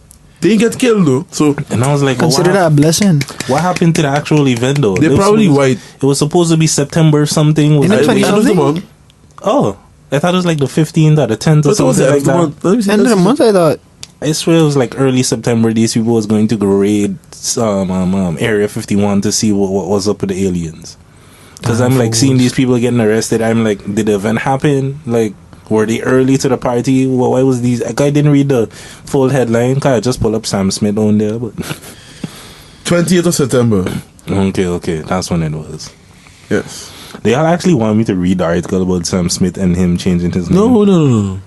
They didn't get killed though, so and I was like, consider that a blessing. What happened to the actual event though? They're probably white. It was supposed to be September something. Was it 20-something? Oh, I thought it was like the 15th or the 10th or something like that. End of the month, I thought. I swear it was like early September. These people was going to go raid Area 51 to see what was up with the aliens. Because I'm like seeing these people getting arrested. I'm like, did the event happen? Like, were they early to the party? Well, why was these? I didn't read the full headline. I just pull up Sam Smith on there. But 20th of September. Okay, that's when it was. Yes. They all actually want me to read the article about Sam Smith and him changing his name. No.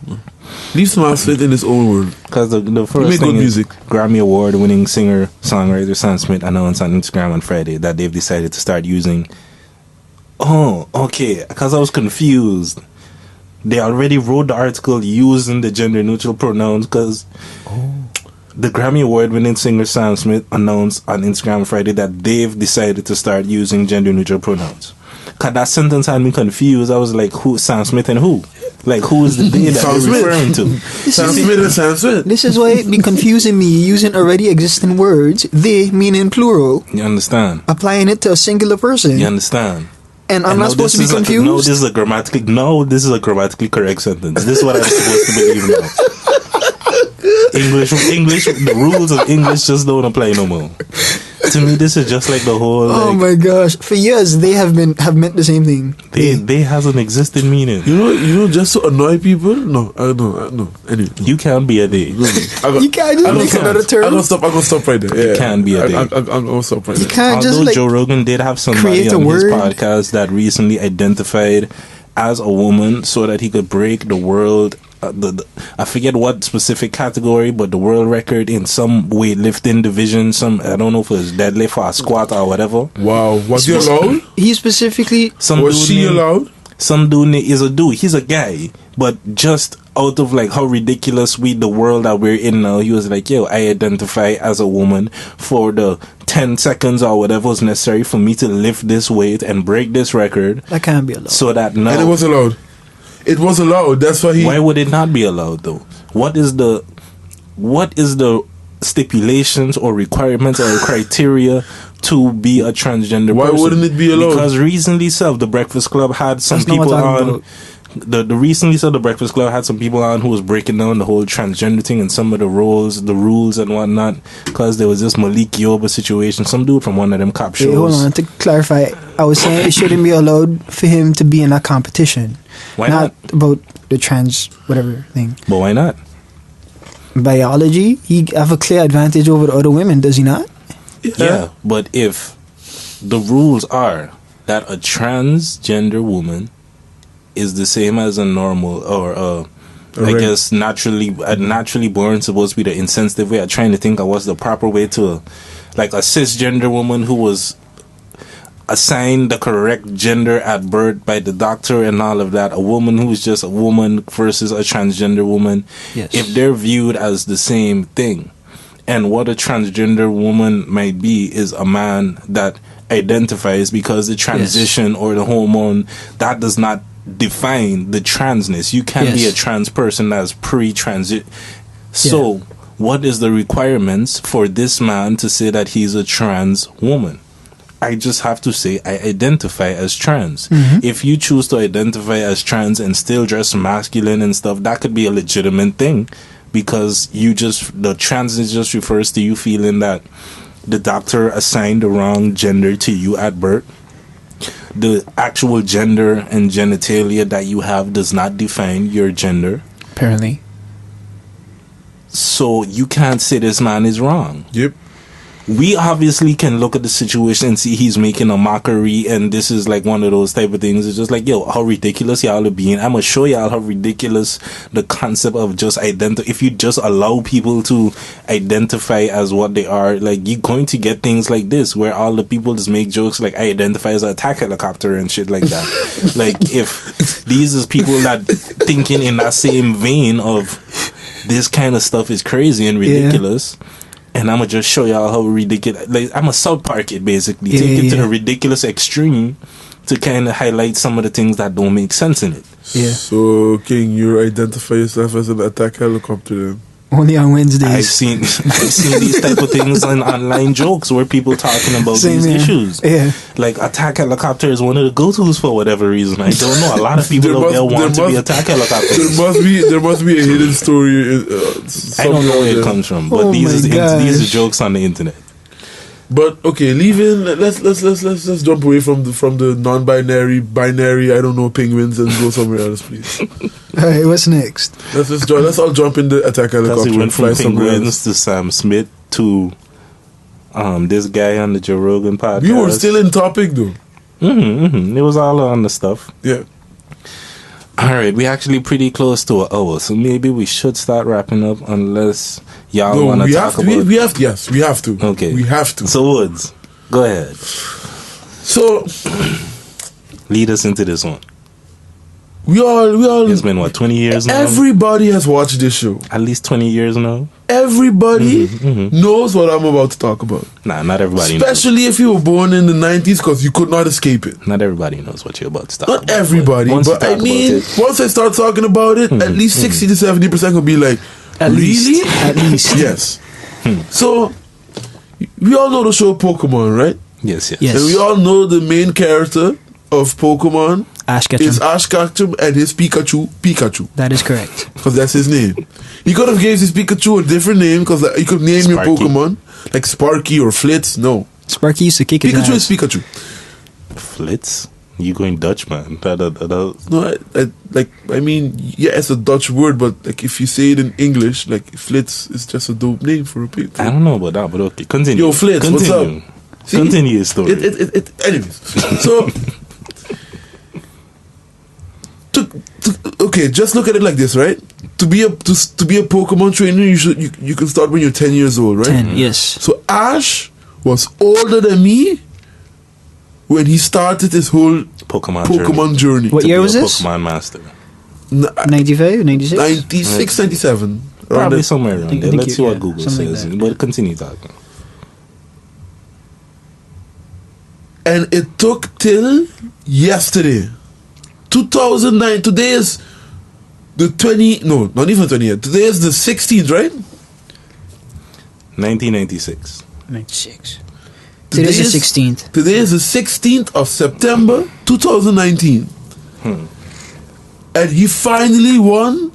Leave Sam Smith in his own world. Because the first thing is Grammy Award winning singer songwriter Sam Smith announced on Instagram on Friday that they've decided to start using. Oh, okay. Because I was confused. They already wrote the article using the gender neutral pronouns because the Grammy Award winning singer Sam Smith announced on Instagram Friday that they've decided to start using gender neutral pronouns. Because that sentence had me confused. I was like, who, Sam Smith and who? Like, who is the they that they're referring to? Sam Smith and Sam Smith. This is why it be confusing me using already existing words, they meaning plural. You understand? Applying it to a singular person. You understand? And I'm not supposed to be confused? No, this is a grammatically correct sentence. This is what I'm supposed to believe now. English, the rules of English just don't apply no more. To me, this is just like the whole. Oh my gosh! For years, they have meant the same thing. They has an existed meaning. You know, just to annoy people. No, I don't. Anyway, you can't be a day. You can't just make another term. I'm gonna stop right there. Yeah, you can't be a day. I'm gonna stop right there. You can't just Although Joe Rogan did have somebody on his podcast that recently identified as a woman so that he could break the world I forget what specific category, but the world record in some weightlifting division. I don't know if it was deadlift or a squat or whatever. Wow, was he allowed? He specifically. Was she allowed? Some dude is a dude. He's a guy, but just out of like how ridiculous the world that we're in now, he was like, "Yo, I identify as a woman for the 10 seconds or whatever was necessary for me to lift this weight and break this record." That can't be allowed. So that now, And it was allowed. It was allowed. That's why he. why would it not be allowed though? What is the stipulations or requirements or criteria to be a transgender Why person? wouldn't it be allowed? Because recently, the Breakfast Club had some That's not what people I'm talking on. The recently, the Breakfast Club had some people on who was breaking down the whole transgender thing and some of the rules and whatnot. Because there was this Malik Yoba situation, some dude from one of them cop shows. Wait, hold on. To clarify, I was saying it shouldn't be allowed for him to be in a competition. Why not? About the trans whatever thing. But why not? Biology, he have a clear advantage over the other women, does he not? Yeah, but if the rules are that a transgender woman is the same as a normal or I guess naturally born, supposed to be the insensitive way. I'm trying to think of what's the proper way to, like a cisgender woman who was assigned the correct gender at birth by the doctor and all of that. A woman who's just a woman versus a transgender woman. Yes. If they're viewed as the same thing. And what a transgender woman might be is a man that identifies, because the transition or the hormone, that does not define the transness. You can't be a trans person that's pre-transit. So, what is the requirements for this man to say that he's a trans woman? I just have to say I identify as trans. If you choose to identify as trans and still dress masculine and stuff, that could be a legitimate thing, because the transness just refers to you feeling that the doctor assigned the wrong gender to you at birth. The actual gender and genitalia that you have does not define your gender. Apparently. So you can't say this man is wrong. Yep. We obviously can look at the situation and see he's making a mockery, and this is like one of those type of things. It's just like, yo, how ridiculous y'all are being. I'm gonna show y'all how ridiculous the concept of just if you just allow people to identify as what they are, like, you're going to get things like this where all the people just make jokes like, I identify as an attack helicopter and shit like that. Like, if these is people that thinking in that same vein of this kind of stuff is crazy and ridiculous. Yeah. And I'm going to just show y'all how ridiculous. Like, I'm a South Park it, basically. Take it to the ridiculous extreme to kind of highlight some of the things that don't make sense in it. Yeah. So, King, you identify yourself as an attack helicopter then? Only on Wednesdays. I've seen these type of things in online jokes where people talking about these issues. Yeah. Like, attack helicopter is one of the go-tos for whatever reason. I don't know. A lot of people out there want to be attack helicopters. There must be a hidden story. I don't know where it comes from, but these are jokes on the internet. But okay, let's jump away from the non-binary, binary. I don't know, penguins, and go somewhere else, please. All right, what's next? Let's all jump in the attack helicopter. Because we went from penguins to Sam Smith to this guy on the Joe Rogan podcast. We were still in topic though. It was all on the stuff. Yeah. All right, we're actually pretty close to an hour, so maybe we should start wrapping up unless y'all want to talk about... We have to. Okay. We have to. So, Woods, go ahead. So... lead us into this one. We all... It's been, 20 years now? Everybody has watched this show. At least 20 years now? Everybody knows what I'm about to talk about. Nah, not everybody Especially if you were born in the 90s, because you could not escape it. Not everybody knows what you're about to talk about. Not everybody, but I mean, once I start talking about it, at least 60 to 70% will be like, really? At least. Yes. So, we all know the show Pokemon, right? Yes. And we all know the main character of Pokemon is Ash Ketchum and his Pikachu. That is correct. Because that's his name. He could have gave his Pikachu a different name, because you could name your Pokemon like Sparky or Flitz. No. Sparky used to kick his ass. Pikachu is Pikachu. Flitz? You going Dutch, man? No, I mean, yeah, it's a Dutch word, but like if you say it in English, like Flitz is just a dope name for a Pikachu. I don't know about that, but okay, continue. Yo, Flitz, what's up? See? Continue your story. Anyways, so okay, just look at it like this, right? to be a Pokemon trainer, you can start when you're 10 years old, right? 10, yes. So Ash was older than me when he started his whole Pokemon journey. What year was this? Pokemon master. 95, 96? 96, 97. Probably somewhere around there. Let's see what Google something says. like But continue talking. And it took till yesterday. 2009. Today is the 20. No, not even 20 yet. Today is the 16th, right? 1996. 96. Today's the 16th. Today is the 16th of September 2019. And he finally won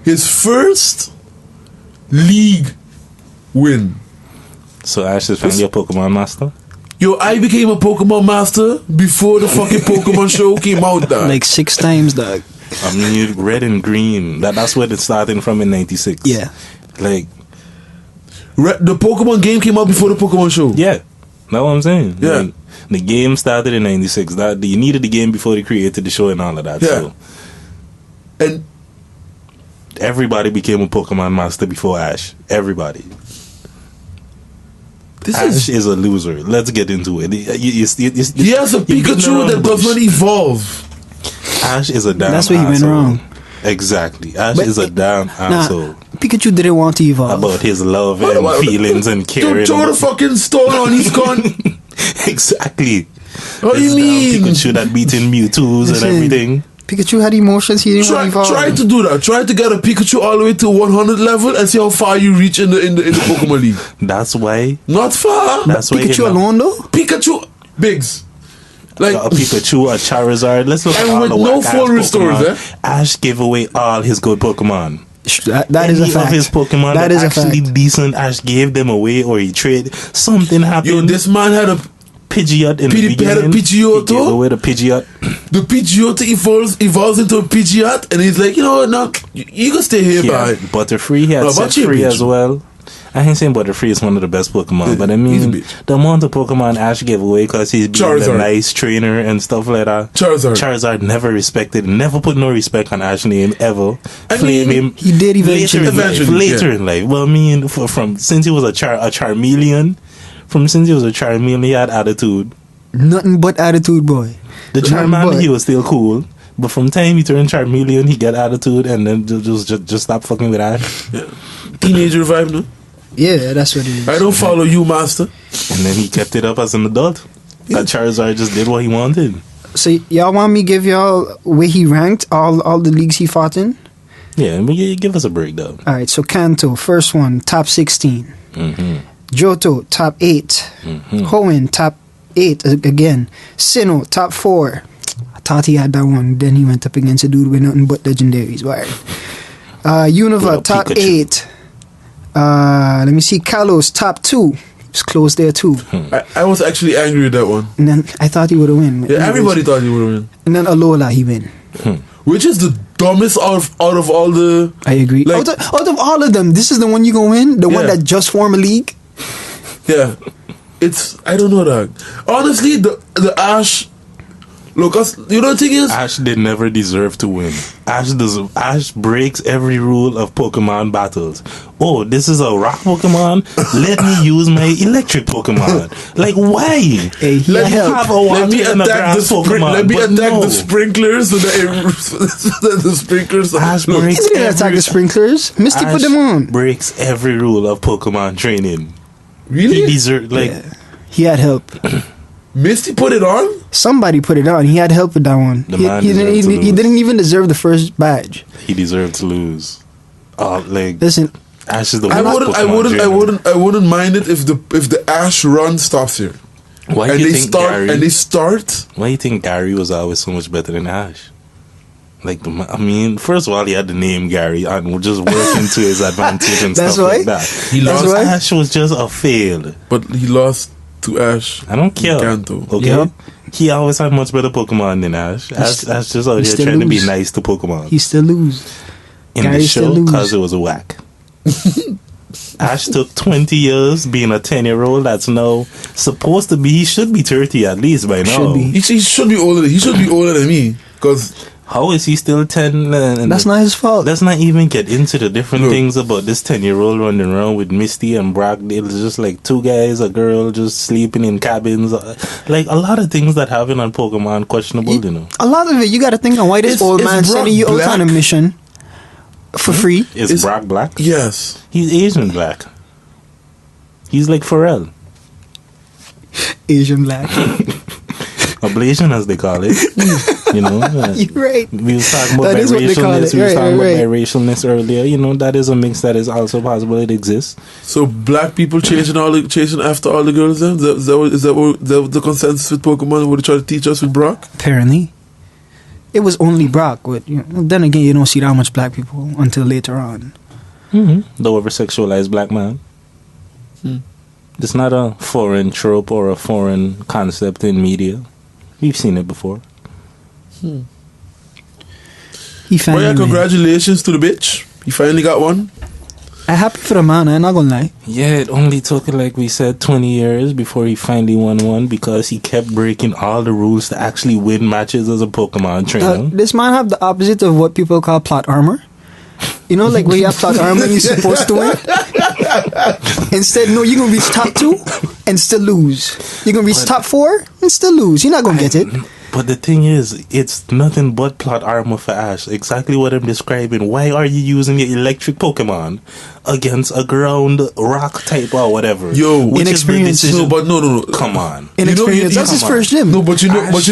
his first league win. So Ash is finally a Pokemon master? Yo, I became a Pokemon master before the fucking Pokemon show came out, dog. Like 6 times, dog. I mean, red and green. That's where it's starting from in 96. Yeah. Like, the Pokemon game came out before the Pokemon show. yeah. That's what I'm saying. Yeah. Like, the game started in 96. You needed the game before they created the show and all of that. Yeah. So And everybody became a Pokemon master before Ash. Everybody. Ash is a loser. Let's get into it. He has a Pikachu that does not evolve. Ash is a damn That's where he went asshole. wrong. Exactly. Ash But is a damn asshole. Pikachu didn't want to evolve. About his love and feelings and caring. Throw the fucking stone on his con. Exactly. What do you This mean? damn Pikachu that beating Mewtwo's Listen, and everything. Pikachu had emotions. He didn't want to evolve. Try to do that. Try to get a Pikachu all the way to 100 level and see how far you reach in the Pokemon League. That's why. Not far. That's why. Pikachu alone, though? Pikachu Bigs. Like A Pikachu, a Charizard. Let's look at and all with the no whack-ass full restores, Pokemon. Ash gave away all his good Pokemon. That is a Any fact. of his Pokemon That that is a actually fact. decent, Ash gave them away or he traded. Something happened. yo, this man had a Pidgeot in the He had a beginning. Pidgeotto? He gave away the Pidgeot. the Pidgeotto evolves into a Pidgeot, and he's like, you know what? No, you can stay here, He bye. had Butterfree. He had No, Setfree Butterfree, as well. I ain't saying Butterfree is one of the best Pokemon, but I he's a mean bitch. the amount of Pokemon Ash gave away because he's being a Charizard. nice trainer and stuff like that. Charizard. Never respected, never put no respect on Ash's name ever. I Flame mean, him. he did eventually. Later in life. Well, I mean, from since he was a Charmeleon, he had attitude. Nothing but attitude, boy. The Charmander, he was still cool. But from time he turned Charmeleon, he got attitude and then just stop fucking with Ash. Yeah. Teenager vibe, no? Yeah, that's what it is. I don't follow you, master. And then he kept it up as an adult. That Charizard just did what he wanted. So y'all want me give y'all where he ranked all the leagues he fought in? Yeah, but give us a breakdown. All right, so Kanto, first one, top 16. Mm-hmm. Johto, top 8. Hoenn, top 8 again. Sinnoh, top 4. I thought he had that one. Then he went up against a dude with nothing but legendaries. Why? Unova, Well, top Pikachu. 8. Let me see. Kalos, top 2. It's close there too. I was actually angry with that one. And then I thought he would have won. Yeah, everybody thought he would win. And then Alola, he win. Which is the dumbest out of all the... I agree. Like- out of all of them, this is the one you gonna win? The one Yeah. that just formed a league? Yeah. It's... I don't know that. Honestly, the Ash... Look, you know the thing is... Ash did never deserve to win. Ash breaks every rule of Pokemon battles. Oh, this is a rock Pokemon? Let me use my electric Pokemon. Like, why? Hey, he Let had me help. have a water Let me and a attack grass Pokemon. Let me but attack no. the sprinklers so that the sprinklers... Ash Look, breaks He didn't attack the sprinklers. Misty put them on. breaks every rule of Pokemon training. really? He deserved, like, Yeah. He had help. Misty put it on? Somebody put it on. He had help with that one. The He, man he didn't, deserved to he lose. didn't even deserve the first badge. he deserved to lose. Like, Listen, Ash is the I worst wouldn't Pokemon trainer. I wouldn't mind it if the Ash run stops here. Why and do you they think start Gary... and they start Why do you think Gary was always so much better than Ash? Like, I mean, first of all, he had the name Gary and would just work into his advantage and That's stuff why? like that. He That's lost why? Ash was just a fail. but he lost to Ash. I don't care. Kanto. Okay? Yep. He always had much better Pokemon than Ash. Ash just out he here still trying to be lose. nice to Pokemon. he still lose. In Gary the still show, lose. because it was a whack. Ash took 20 years being a 10-year-old that's now supposed to be, he should be 30 at least by now. Should be. He should be older. He should be older than me because How is he still 10? That's not his fault. Let's not even get into the different things about this 10-year-old running around with Misty and Brock. It's just like two guys, a girl just sleeping in cabins. Like a lot of things that happen on Pokemon questionable, you know. A lot of it, you got to think on why this old man sending you out on a mission for free. Is Brock black? Yes. He's Asian black. He's like Pharrell. Asian black. Ablation, as they call it. You know, you're right. We was talking about biracialness. We was talking about biracialness earlier. You know, that is a mix that is also possible. It exists. So black people chasing after all the girls. Then is that the consensus with Pokemon? What they try to teach us with Brock? Apparently, it was only Brock. But then again, you don't see that much black people until later on. The over-sexualized black man. It's not a foreign trope or a foreign concept in media. We've seen it before. He finally well, yeah, congratulations to the bitch. He finally got one. I'm happy for the man, I'm not gonna lie. Yeah, it only took, like we said, 20 years before he finally won one because he kept breaking all the rules to actually win matches as a Pokemon trainer. This man have the opposite of what people call plot armor. You know, like where you have plot armor and you're supposed to win. Instead, no, you're gonna reach top 2 and still lose. You're gonna reach top 4 and still lose. You're not gonna get it. But the thing is, it's nothing but plot armor for Ash. Exactly what I'm describing. Why are you using your electric Pokemon against a ground rock type or whatever? Yo, inexperience. No. Come on. Inexperience. That's his first gym. No, but you know what's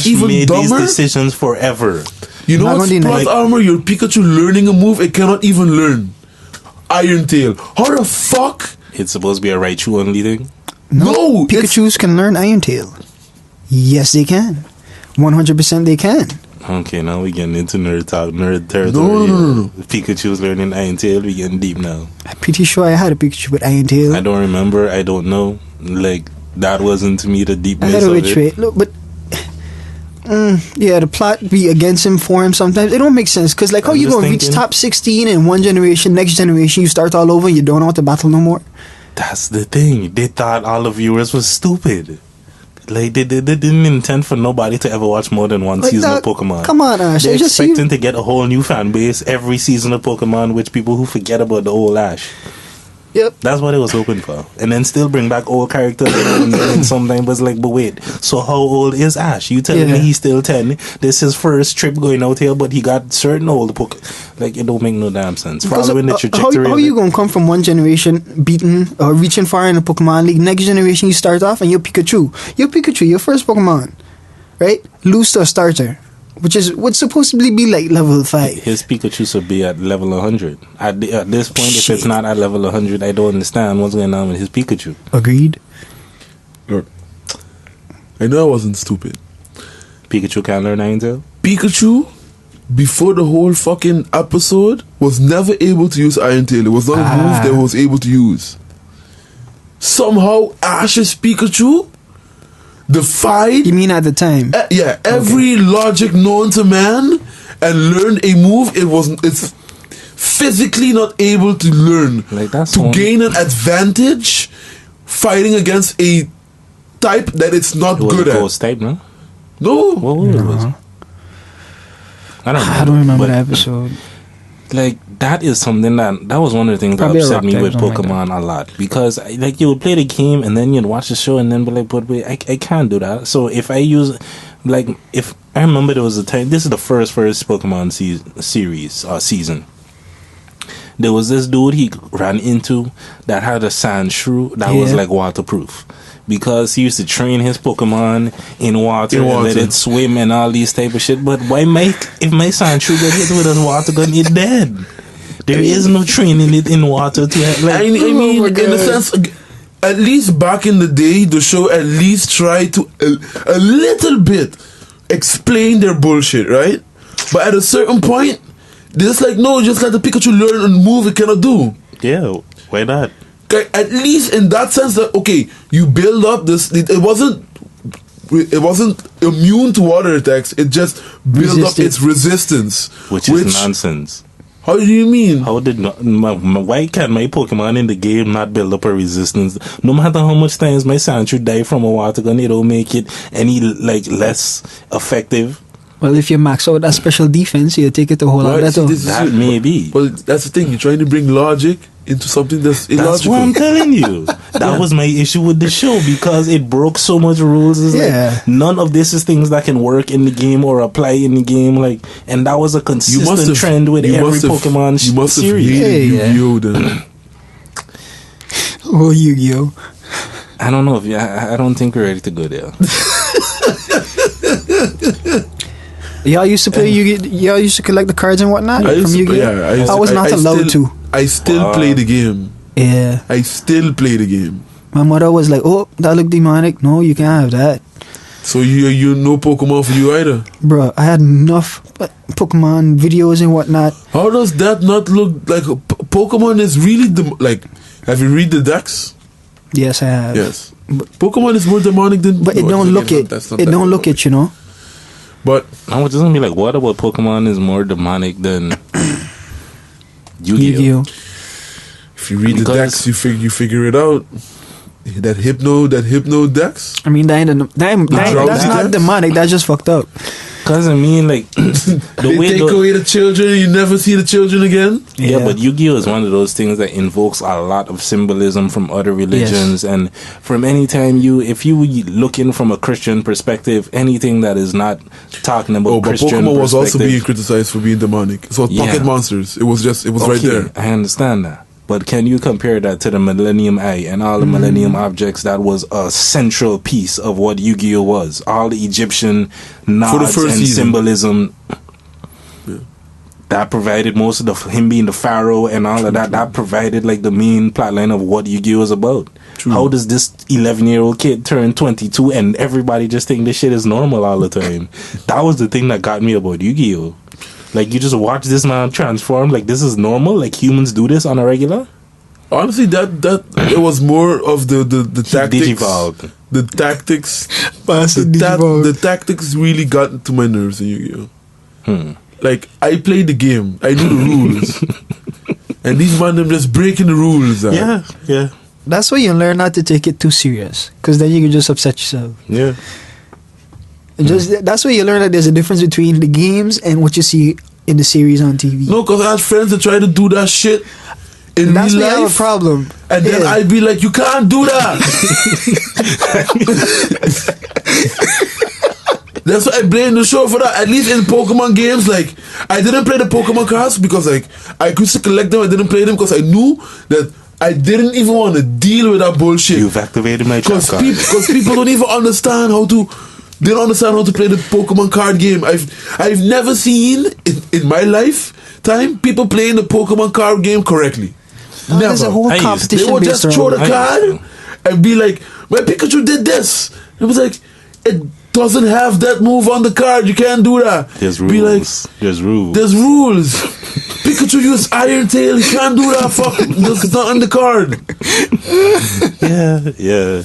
even made dumber? These decisions forever. You know what's plot armor? Your Pikachu learning a move it cannot even learn. Iron Tail. How the fuck? It's supposed to be a Raichu only thing? No. Pikachus can learn Iron Tail. Yes, they can. 100% they can. Okay, now we're getting into nerd territory. No. Pikachu's learning Iron Tail. We're getting deep now. I'm pretty sure I had a Pikachu with Iron Tail. I don't remember. I don't know. Like, that wasn't to me the deepness I had a of rich it. way. Look, but... yeah, the plot be against him, for him sometimes. It don't make sense. Because, like, how you going to reach top 16 in one generation, next generation, you start all over, you don't know how to battle no more? That's the thing. They thought all the viewers was stupid. Like, they didn't intend for nobody to ever watch more than one season of Pokemon. Come on, Ash. They're expecting to get a whole new fan base every season of Pokemon, which people who forget about the old Ash. Yep. That's what it was hoping for. And then still bring back old characters and sometimes was like, but wait, so how old is Ash? You telling me he's still 10? This is his first trip going out here, but he got certain old Pokemon. Like, it don't make no damn sense. Following the trajectory how you going to come from one generation beating or reaching far in the Pokemon League, next generation you start off and you're Pikachu. Your first Pokemon, right? Lose to a starter. Which is what's supposedly be like level 5. His Pikachu should be at level 100. At this point, if it's not at level 100, I don't understand what's going on with his Pikachu. Agreed. Look, I know I wasn't stupid. Pikachu can't learn Iron Tail? Pikachu, before the whole fucking episode, was never able to use Iron Tail. It was not a move that was able to use. Somehow, Ash's Pikachu defied. You mean at the time? Every logic known to man and learned a move it's physically not able to learn. Like that's to gain an advantage fighting against a type that it's not good at. Ghost type, no? No. What was it? I don't remember the episode. Like, that is something that was one of the things that upset me with Pokemon a lot. Because, like, you would play the game and then you'd watch the show and then be like, but wait, I can't do that. So if I use, like, if I remember there was a time, this is the first Pokemon season. There was this dude he ran into that had a sand shrew that was, like, waterproof. Because he used to train his Pokemon in water and let it swim and all these type of shit. But if my Sandshrew get hit with a water gun, it's dead. There is no training it in water to have, like. I mean, in a sense, at least back in the day, the show at least tried to a little bit explain their bullshit, right? But at a certain point, they're just like, no, just let the Pikachu learn and move it cannot do. Yeah, why not? At least in that sense that, okay, you build up this, it wasn't immune to water attacks, it just built up its resistance, which is nonsense. How do you mean? Why can't my Pokemon in the game not build up a resistance? No matter how much times my Sandshrew die from a water gun, it don't make it any, like, less effective. Well, if you max out that special defense, you take it a whole lot better. That may be. But that's the thing. You're trying to bring logic into something that's illogical. That's what I'm telling you. That was my issue with the show because it broke so much rules. It's like none of this is things that can work in the game or apply in the game. Like, and that was a consistent trend with every Pokemon series. You must have hated Yu-Gi-Oh! Then. Oh, Yu-Gi-Oh! I don't know if I don't think we're ready to go there. Y'all used to play Yu-Gi-Oh! Y'all used to collect the cards and whatnot from Yu-Gi-Oh! Yeah, I was not allowed to. I still play the game. Yeah. I still play the game. My mother was like, "Oh, that look demonic. No, you can't have that." So you no Pokemon for you either, bro. I had enough Pokemon videos and whatnot. How does that not look like Pokemon is really like? Have you read the decks? Yes, I have. Yes, but Pokemon is more demonic than. But it don't look it. It don't look it, you know. But I was just gonna be like, what about Pokemon is more demonic than Yu-Gi-Oh? If you read the decks, you figure it out. That hypno decks. I mean, that's not demonic. That's just fucked up. Cause I mean, like they take away the children, you never see the children again. Yeah, but Yu-Gi-Oh is one of those things that invokes a lot of symbolism from other religions, and from any time if you looking from a Christian perspective, anything that is not talking about Christian perspective. Pokemon was also being criticized for being demonic. So pocket monsters. It was right there. I understand that. But can you compare that to the Millennium Eye and all the Millennium objects? That was a central piece of what Yu-Gi-Oh was. All the Egyptian nods and symbolism that provided most of him being the pharaoh and all of that. That provided like the main plotline of what Yu-Gi-Oh was about. True. How does this 11-year-old kid turn 22 and everybody just think this shit is normal all the time? That was the thing that got me about Yu-Gi-Oh. Like, you just watch this man transform. Like, this is normal. Like, humans do this on a regular. Honestly, that it was more of the tactics. Digivolved. The tactics. The tactics really got into my nerves in Yu-Gi-Oh. Like, I played the game. I knew the rules. And these man them just breaking the rules. Yeah. That's why you learn not to take it too serious. Because then you can just upset yourself. Yeah. That's where you learn that there's a difference between the games and what you see in the series on TV. No, because I had friends that try to do that shit in that's real life. That's why I have a problem. And then I'd be like, you can't do that. That's why I blame the show for that. At least in Pokemon games, like, I didn't play the Pokemon cards because, like, I used to collect them. I didn't play them because I knew that I didn't even want to deal with that bullshit. You've activated my trap card. Because people don't even understand how to... They don't understand how to play the Pokemon card game. I've never seen in my lifetime people playing the Pokemon card game correctly. Never. There's a whole competition. They would just throw the card and be like, "My Pikachu did this." It was like, it doesn't have that move on the card. You can't do that. There's rules. Be like, there's rules. There's rules. Pikachu used Iron Tail. He can't do that. Fuck. That's not on the card. Yeah.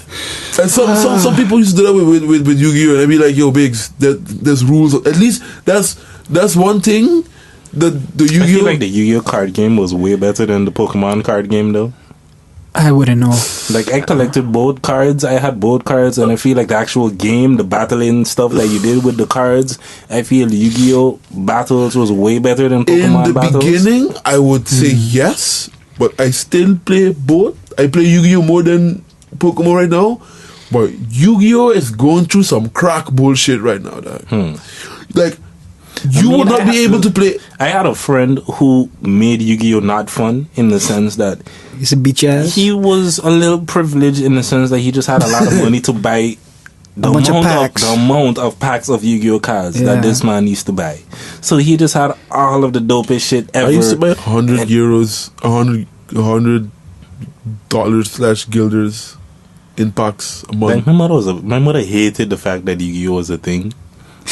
And some people used to do that with Yu-Gi-Oh! And I'd be like, yo, Biggs, there's rules. At least that's one thing. The Yu-Gi-Oh! I feel like the Yu-Gi-Oh! card game was way better than the Pokemon card game, though. I wouldn't know. Like, I collected both cards. I had both cards, and I feel like the actual game, the battling stuff that you did with the cards, I feel Yu-Gi-Oh! battles was way better than Pokemon battles. In the beginning, I would say yes, but I still play both. I play Yu-Gi-Oh! more than Pokemon right now, but Yu-Gi-Oh! is going through some crack bullshit right now, dog. Like, you would not be able to play. I had a friend who made Yu-Gi-Oh! not fun in the sense that he's a bitch ass. He was a little privileged in the sense that he just had a lot of money to buy the amount of packs of Yu-Gi-Oh! cards that this man used to buy. So he just had all of the dopest shit ever. I used to buy €100, $100/guilders in packs a month. Like my mother hated the fact that Yu-Gi-Oh! was a thing.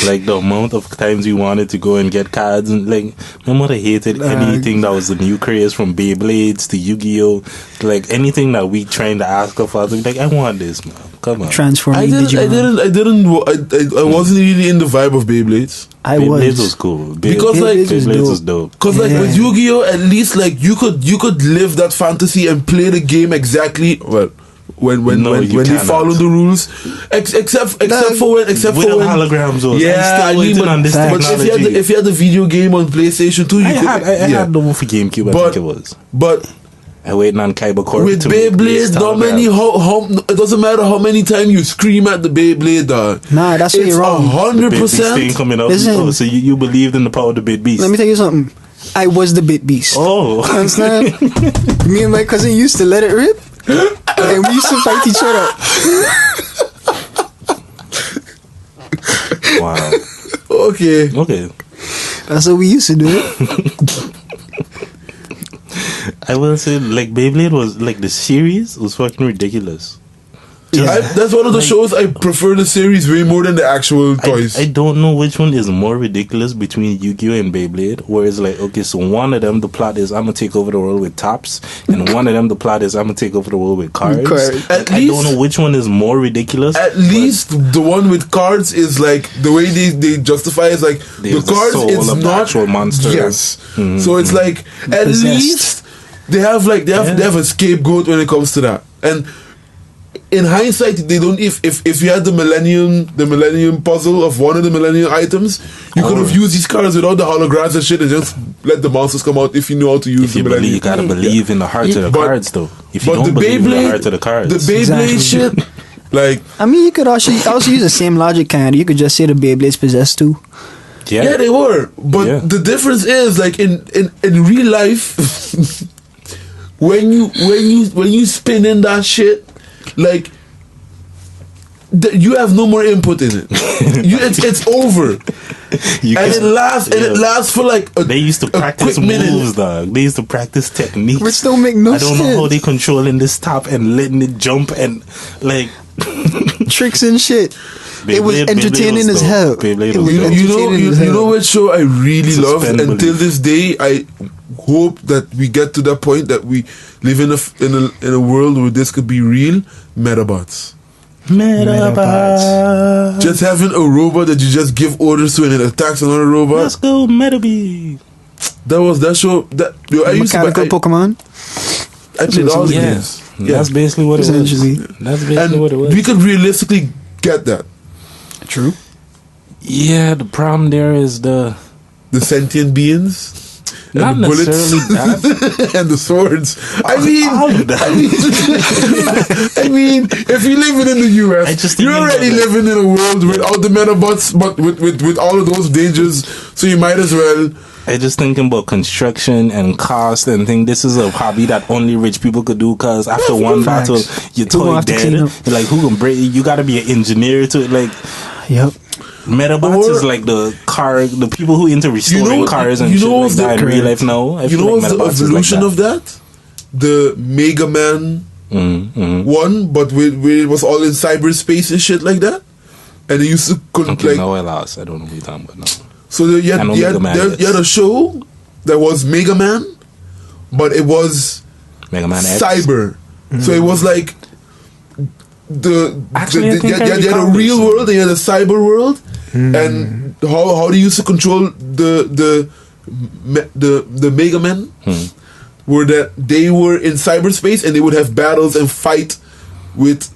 Like the amount of times we wanted to go and get cards, and like my mother hated anything that was the new craze, from Beyblades to Yu-Gi-Oh! Like anything that we trying to ask her for, like, I want this, man. Come on. Transform. I wasn't really in the vibe of Beyblades. Beyblades was cool. Because like Beyblades was dope. Because like with Yu-Gi-Oh! At least like you could live that fantasy and play the game exactly. Well, when No, you they cannot. follow the rules, except for when holograms, though. yeah, I'm still waiting on this but technology. if you had the video game on PlayStation 2, I had the one for GameCube. I think it was. But I waiting on Kyber Corp with to make Beyblade, these how many holograms. it doesn't matter how many times you scream at the Beyblade, dog. Nah, that's where It's you're wrong. 100%. Thing coming up. Listen. Oh, so you believed in the power of the Bit Beast? Let me tell you something. I was the bit beast. Oh, Understand? Me and my cousin used to let it rip, and we used to fight each other. wow. Okay. That's what we used to do. It. I will say, like, Beyblade was, like, the series was fucking ridiculous. That's one of the shows I prefer the series way more than the actual toys. I don't know which one is more ridiculous between Yu-Gi-Oh! And Beyblade, where it's like, okay, so one of them, the plot is I'm gonna take over the world with tops, and one of them, the plot is I'm gonna take over the world with cards. I don't know which one is more ridiculous. At least the one with cards is like, the way they justify is like, the cards is not actual monster. Yes. So it's like, at least they have like, they have a scapegoat when it comes to that. And in hindsight, they don't. If you had the millennium puzzle of one of the millennium items, you could have used these cards without the holograms and shit, and just let the monsters come out if you know how to use the millennium. You gotta believe in the heart of the cards, though. If you but don't believe in the heart of the cards, the Beyblade shit, like, I mean, you could also use the same logic, kind of. You could just say the Beyblades possessed too. yeah, they were. But the difference is, like, in real life, when you spin in that shit, like, you have no more input in it. It's over. It lasts for like they used to practice moves, dog. They used to practice techniques, which don't make no sense. I don't know how they controlling this top and letting it jump and like tricks and shit. It was entertaining as hell. You know what show I really love, and until this day I hope that we get to that point that we live in a world where this could be real. Metabots. Just having a robot that you just give orders to and it attacks another robot. Let's go, Metabee. That show. I used to Pokemon. I played all the games. Yeah, that's basically what it was. That's basically what it was. We could realistically get that. True. Yeah, the problem there is the sentient beings. Not and the necessarily bullets that. and the swords. I mean, if you're living in the US, you're already living in a world without the Metabots, but with all of those dangers. So you might as well. I just thinking about construction and cost and think this is a hobby that only rich people could do, because after one battle your toy dead. Like, who can break? You got to be an engineer to it. Like, yep. Metabots is like the people who into restoring cars and shit like that in real life now. You know what's the evolution of that? The Mega Man one, but where it was all in cyberspace and shit like that. And they used to now I lost. I don't know what you're talking about now. So you had a show that was Mega Man, but it was Mega Man cyber. So it was like you had a real world and you had a cyber world, and how they used to control the Mega Men were that they were in cyberspace and they would have battles and fight with.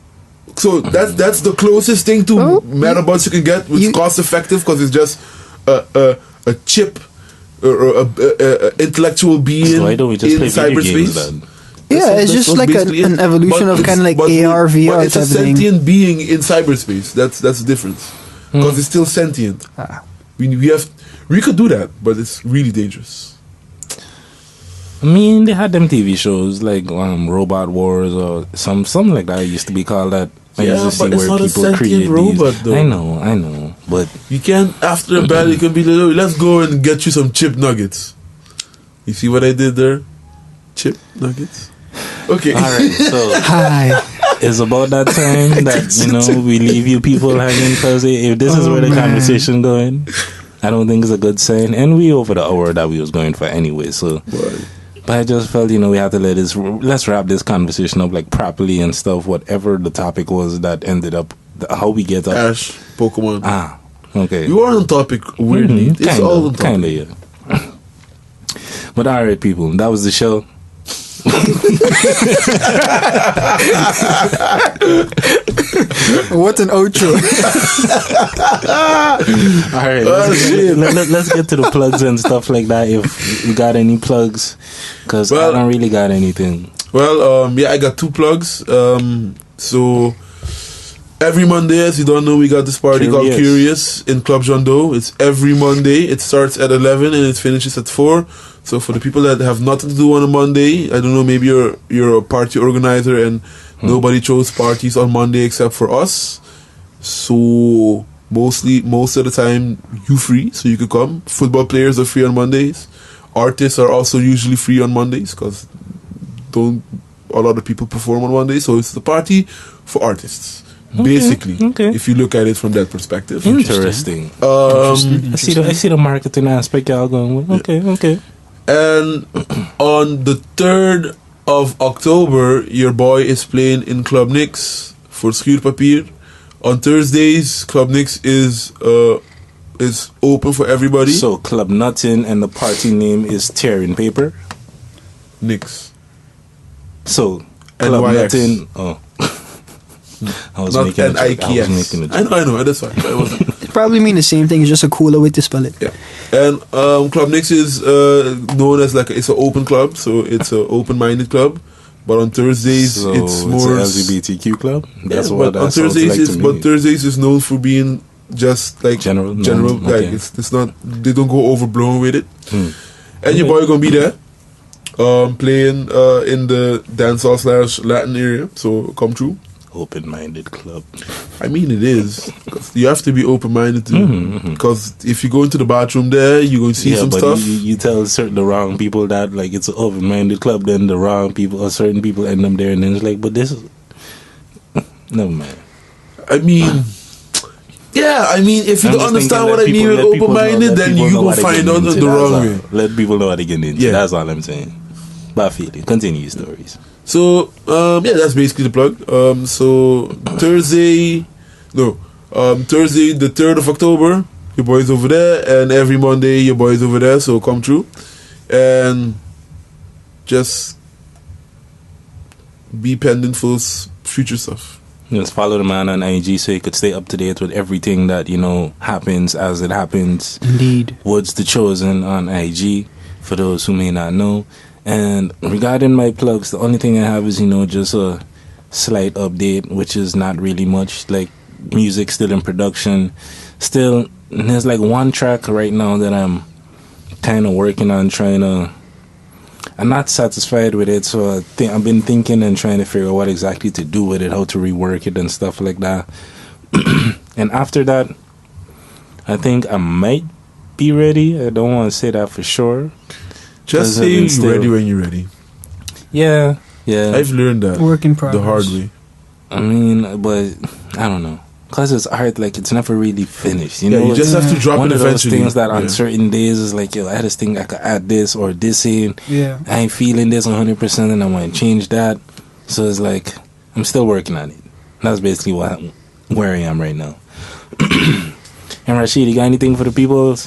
So that's the closest thing to Metabots you can get, which is cost effective because it's just a chip or a intellectual being in cyberspace. Yeah, it's just like an evolution of kind of like AR, VR it's type of thing. It's a sentient being in cyberspace. That's the difference. Because it's still sentient. We could do that, but it's really dangerous. I mean, they had them TV shows like Robot Wars or something like that. It used to be called that. But it's not a sentient robot, though. I know, but you can't. After a battle, you can be like, let's go and get you some chip nuggets. You see what I did there? Chip nuggets. Okay. All right. So it's about that time that we leave you people hanging, because if this is where the conversation going, I don't think it's a good sign. And we over the hour that we was going for anyway. So, but I just felt we had to let's wrap this conversation up like properly and stuff. Whatever the topic was that ended up, how we get up. Ash, Pokemon. Okay. You are on topic weirdly. It's all on topic. Kinda, yeah. But all right, people, that was the show. What an outro. All right, let's get to the plugs and stuff like that. If you got any plugs, because I don't really got anything. Well, I got 2 plugs. So every Monday, as you don't know, we got this party called Curious in Club John Doe. It's every Monday. It starts at 11 and it finishes at 4. So for the people that have nothing to do on a Monday, I don't know, maybe you're a party organizer and nobody chose parties on Monday except for us. So most of the time you free, so you could come. Football players are free on Mondays. Artists are also usually free on Mondays because a lot of people perform on Mondays. So it's the party for artists. Basically, if you look at it from that perspective. Interesting. I see the marketing aspect y'all going with. Okay. And on the 3rd of October, your boy is playing in Club Nix for Schuurpapier. On Thursdays, Club Nix is open for everybody. So Club Nuttin and the party name is Tearing Paper. Nix. So Club NYX. Nuttin. Oh. I was Not making a joke. I know, that's fine. It probably mean the same thing, it's just a cooler way to spell it. Yeah. And Club Nix is known as it's an open club, so it's an open-minded club. But on Thursdays, so it's more it's an LGBTQ club. That's what on Thursdays but Thursdays is known for being just like general. Like it's not, they don't go overblown with it. And your boy gonna be there, playing in the dancehall / Latin area. So come through. Open-minded club. I mean, it is. 'Cause you have to be open-minded too. Because if you go into the bathroom there, you're going to see some stuff. You tell the wrong people that like it's an open-minded club, then the wrong people or certain people end up there, and then it's like, but this is never mind. I mean, if you don't understand what I mean with open-minded, then you go find out the wrong way. Let people know how to get into. Yeah, that's all I'm saying. But I feel it. Continue your stories. So, that's basically the plug. So, Thursday, the 3rd of October, your boy's over there, and every Monday, your boy's over there, so come through. And just be pending for future stuff. Just follow the man on IG so you could stay up to date with everything that, happens as it happens. Indeed. Woods the Chosen on IG, for those who may not know. And regarding my plugs, the only thing I have is, just a slight update, which is not really much. Like, music still in production. Still, there's like one track right now that I'm kind of working on, I'm not satisfied with it, so I've been thinking and trying to figure out what exactly to do with it, how to rework it and stuff like that. And after that, I think I might be ready. I don't want to say that for sure. Just say you're ready when you're ready. Yeah. I've learned that. Work in progress. The hard way. I mean, but I don't know. Because it's art, like, it's never really finished. You you just have to drop one it of eventually. Those things that on certain days is like, I just think I could add this or this in. Yeah. I ain't feeling this 100% and I want to change that. So it's like, I'm still working on it. That's basically where I am right now. And Rashid, you got anything for the people?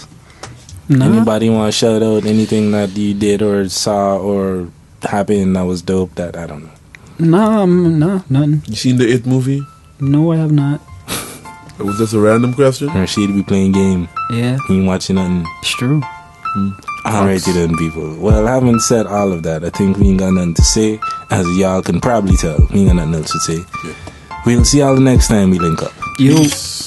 No. Anybody want to shout out anything that you did or saw or happened that was dope that I don't know? No, nothing. You seen the It movie? No, I have not. Was that a random question? Rashid be playing game. Yeah. He ain't watching nothing. It's true. Alrighty then, people. Well, having said all of that, I think we ain't got nothing to say. As y'all can probably tell, we ain't got nothing else to say. Yeah. We'll see y'all the next time we link up. Peace.